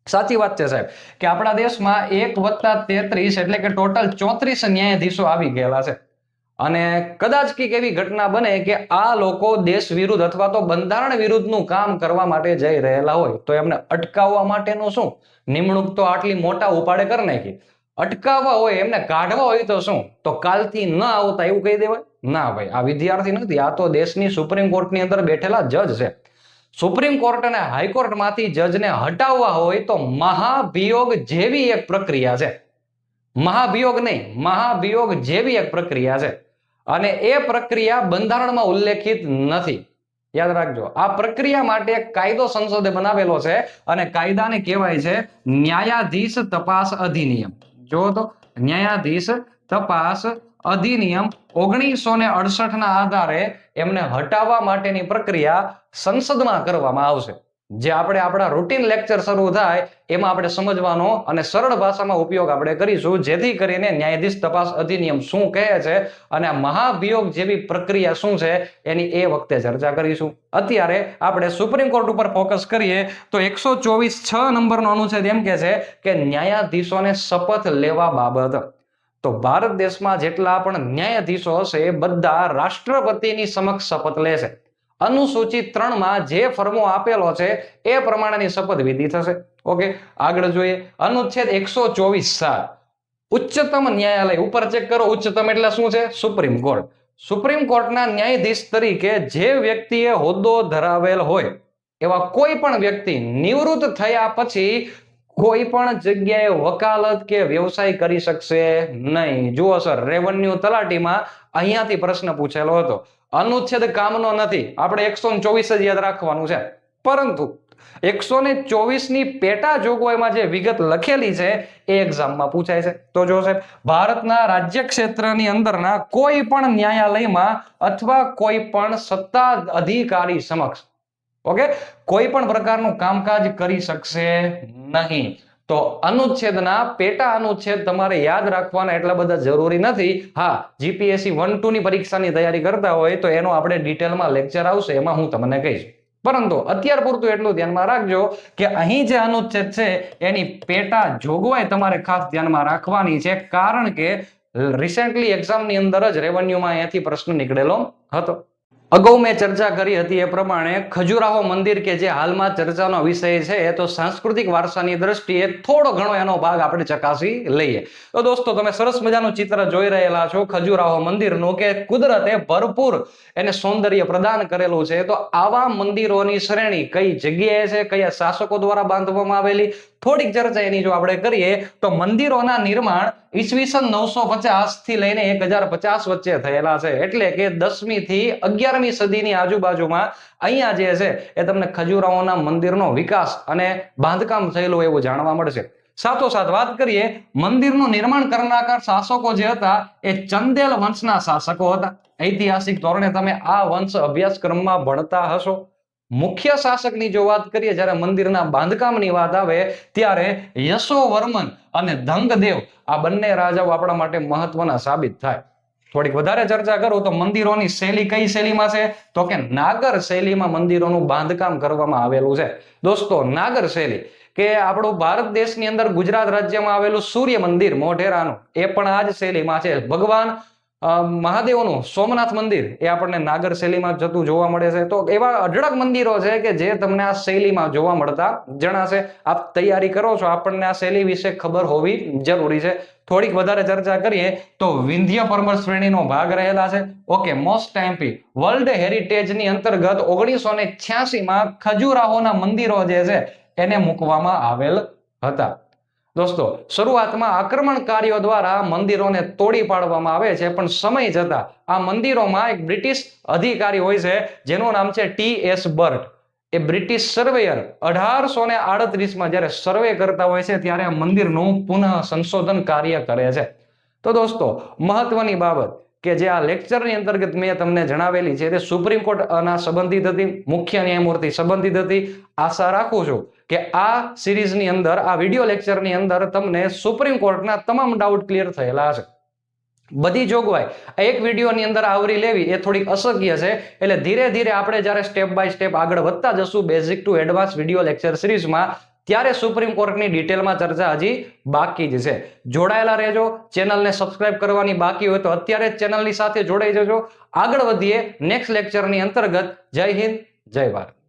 સાચી વાત છે સાહેબ કે આપણા દેશમાં 1+33 એટલે કે ટોટલ 34 ન્યાયાધીશો આવી ગયેલા છે. અને કદાચ કઈક એવી ઘટના બને કે આ લોકો દેશ વિરુદ્ધ અથવા તો બંધારણ વિરુદ્ધનું કામ કરવા માટે જઈ રહેલા હોય, તો એમને અટકાવવા માટેનું શું? નિમણૂક તો આટલી મોટા ઉપાડે કરી નાખી. અટકાવવા હોય, એમને કાઢવા હોય તો શું? તો કાલથી ન આવતા એવું કહી દેવાય? ના ભાઈ, આ વિદ્યાર્થી નથી, આ તો દેશની સુપ્રીમ કોર્ટની અંદર બેઠેલા જજ છે. સુપ્રીમ કોર્ટ અને હાઈકોર્ટમાંથી જજને હટાવવા હોય તો મહાભિયોગ જેવી એક પ્રક્રિયા છે. મહાભિયોગ નહીં, મહાભિયોગ જેવી એક પ્રક્રિયા છે. અને એ પ્રક્રિયા બંધારણમાં ઉલ્લેખિત નથી. યાદ રાખજો, આ પ્રક્રિયા માટે કાયદો સંસદે બનાવેલો છે અને કાયદાને કહેવાય છે ન્યાયાધીશ તપાસ અધિનિયમ. જો તો ન્યાયાધીશ તપાસ અધિનિયમ 1968 ના આધારે એમને હટાવવા માટેની પ્રક્રિયા સંસદમાં કરવામાં આવશે. જે આપણે આપણા રૂટીન લેક્ચર શરૂ થાય એમાં આપણે સમજવાનો અને સરળ ભાષામાં ઉપયોગ આપણે કરીશું, જેથી કરીને ન્યાયાધીશ તપાસ અધિનિયમ શું કહે છે અને મહાભિયોગ જેવી પ્રક્રિયા શું છે એની એ વખતે ચર્ચા કરીશું. અત્યારે આપણે સુપ્રીમ કોર્ટ ઉપર ફોકસ કરીએ તો 124(6) નંબરનો અનુચ્છેદ એમ કહે છે કે ન્યાયાધીશોને શપથ લેવા બાબત. તો ભારત દેશમાં જેટલા પણ ન્યાયાધીશો હશે એ બધા રાષ્ટ્રપતિની સમક્ષ શપથ લેશે. અનુસૂચિ 3 માં જે ફરમો આપેલો છે એ પ્રમાણેની શપથવિધિ થશે. ઓકે, આગળ જોઈએ. અનુચ્છેદ 124(7) ઉચ્ચતમ ન્યાયાલય ઉપર ચેક કરો. ઉચ્ચતમ એટલે શું છે? Supreme court. સુપ્રીમ કોર્ટના ન્યાયાધીશ તરીકે જે વ્યક્તિએ હોદ્દો ધરાવેલ હોય એવા કોઈ પણ વ્યક્તિ નિવૃત્ત થયા પછી કોઈ પણ જગ્યાએ વકાલત કે વ્યવસાય કરી શકશે નહીં. જુઓ સર, રેવન્યુ તલાટીમાં અહીંયાથી પ્રશ્ન પૂછેલો હતો. અનુચ્છેદ કામનો નથી, આપણે 124 જ યાદ રાખવાનું છે. પરંતુ 124 ની પેટા જોગવાઈમાં જે વિગત લખેલી છે એ એક્ઝામમાં પૂછાય છે. તો જો સાહેબ, ભારતના રાજ્ય ક્ષેત્રની અંદરના કોઈ પણ ન્યાયાલયમાં અથવા કોઈ પણ સત્તા અધિકારી સમક્ષ ઓકે કોઈ પણ પ્રકારનું કામકાજ કરી શકશે નહીં. તો અનુચ્છેદના પેટા અનુચ્છેદ તમારે યાદ રાખવાના એટલા બધા જરૂરી નથી. હા, જીપીએસસી 1-2 ની પરીક્ષાની તૈયારી કરતા હોય તો એનો આપણે ડિટેલમાં લેક્ચર આવશે, એમાં હું તમને કહીશ. પરંતુ અત્યાર પૂરતું એટલું ધ્યાનમાં રાખજો કે અહીં જે અનુચ્છેદ છે એની પેટા જોગવાઈ તમારે ખાસ ધ્યાનમાં રાખવાની છે, કારણ કે રિસેન્ટલી એક્ઝામની અંદર જ રેવન્યુમાં અહીંયાથી પ્રશ્ન નીકળેલો હતો. અગાઉ મેં ચર્ચા કરી હતી એ પ્રમાણે ખજુરાહો મંદિર કે જે હાલમાં ચર્ચાનો વિષય છે એ તો સાંસ્કૃતિક વારસાની દ્રષ્ટિએ થોડો ઘણો એનો ભાગ આપણે ચકાસી લઈએ. તો દોસ્તો તમે સરસ મજાનું ચિત્ર જોઈ રહેલા છો ખજુરાહો મંદિરનું કે કુદરતે ભરપૂર એને સૌંદર્ય પ્રદાન કરેલું છે. તો આવા મંદિરોની શ્રેણી કઈ જગ્યાએ છે, કયા શાસકો દ્વારા બાંધવામાં આવેલી, થોડીક ચર્ચા એની જો આપણે કરીએ તો મંદિરોના નિર્માણ ઈસવીસન 950 થી લઈને 1050 વચ્ચે થયેલા છે. એટલે કે 10મી થી 11મી સદીની આજુબાજુમાં અહીંયા જે છે એ તમને ખજુરાહોના મંદિરનો વિકાસ અને બાંધકામ થયેલું એવું જાણવા મળશે. સાથોસાથ વાત કરીએ મંદિરનું નિર્માણ કરનાર શાસકો જે હતા એ ચંદેલ વંશના શાસકો હતા. ઐતિહાસિક ધોરણે તમે આ વંશ અભ્યાસક્રમમાં ભણતા હશો. મુખ્ય શાસકની જો વાત કરીએ જ્યારે મંદિરના બાંધકામની વાત આવે ત્યારે યશોવર્મન અને ધંગદેવ આ બંને રાજાઓ આપણા માટે મહત્વના સાબિત થાય. થોડીક વધારે ચર્ચા કરું તો મંદિરોની શૈલી કઈ શૈલીમાં છે તો કે નાગર શૈલીમાં મંદિરોનું બાંધકામ કરવામાં આવેલું છે. દોસ્તો નાગર શૈલી કે આપણું ભારત દેશની અંદર ગુજરાત રાજ્યમાં આવેલું સૂર્ય મંદિર મોઢેરાનું એ પણ આ જ શૈલીમાં છે. ભગવાન મહાદેવનું સોમનાથ મંદિર એ આપણને નાગર શૈલીમાં જતું જોવા મળે છે. તો એવા અઢળક મંદિરો છે કે જે તમને આ શૈલીમાં જોવા મળતા જણાશે. આપ તૈયારી કરો છો, આપણને આ શૈલી વિશે ખબર હોવી જરૂરી છે. થોડીક વધારે ચર્ચા કરીએ તો વિંધ્ય પર્વત શ્રેણીનો ભાગ રહેલા છે. ઓકે, મોસ્ટ એમપી વર્લ્ડ હેરિટેજની અંતર્ગત 1986માં ખજુરાહોના મંદિરો જે છે એને મૂકવામાં આવેલ હતા. દોસ્તો શરૂઆતમાં આક્રમણકારીઓ દ્વારા મંદિરોને તોડી પાડવામાં આવે છે, પણ સમય જતા આ મંદિરોમાં એક બ્રિટિશ અધિકારી હોય છે જેનું નામ છે T.S. બર્ટ. એ બ્રિટિશ સર્વેયર 1838માં જ્યારે સર્વે કરતા હોય છે ત્યારે આ મંદિરનું પુનઃ સંશોધન કાર્ય કરે છે. તો દોસ્તો મહત્વની બાબત કે જે આ લેક્ચરની અંતર્ગત મેં તમને જણાવેલી છે તે સુપ્રીમ કોર્ટના સંબંધિત હતી, મુખ્ય ન્યાયમૂર્તિ સંબંધિત હતી. આશા રાખું છું કે આ સિરીઝની અંદર આ વિડીયો લેક્ચરની અંદર તમને સુપ્રીમ કોર્ટના તમામ ડાઉટ ક્લિયર થયેલા છે. બધી જોગવાઈ એક વિડીયોની અંદર આવરી લેવી એ થોડીક અશક્ય છે. એટલે ધીરે ધીરે આપણે જ્યારે સ્ટેપ બાય સ્ટેપ આગળ વધતા જશું basic to advance video lecture સિરીઝમાં ત્યારે સુપ્રીમ કોર્ટની ડિટેલમાં ચર્ચા હજી બાકી જ છે. જોડાયેલા રહેજો. ચેનલને સબસ્ક્રાઇબ કરવાની બાકી હોય તો અત્યારે જ ચેનલની સાથે જોડાઈ જજો. આગળ વધીએ નેક્સ્ટ લેક્ચરની અંતર્ગત. જય હિન્દ, જય ભારત.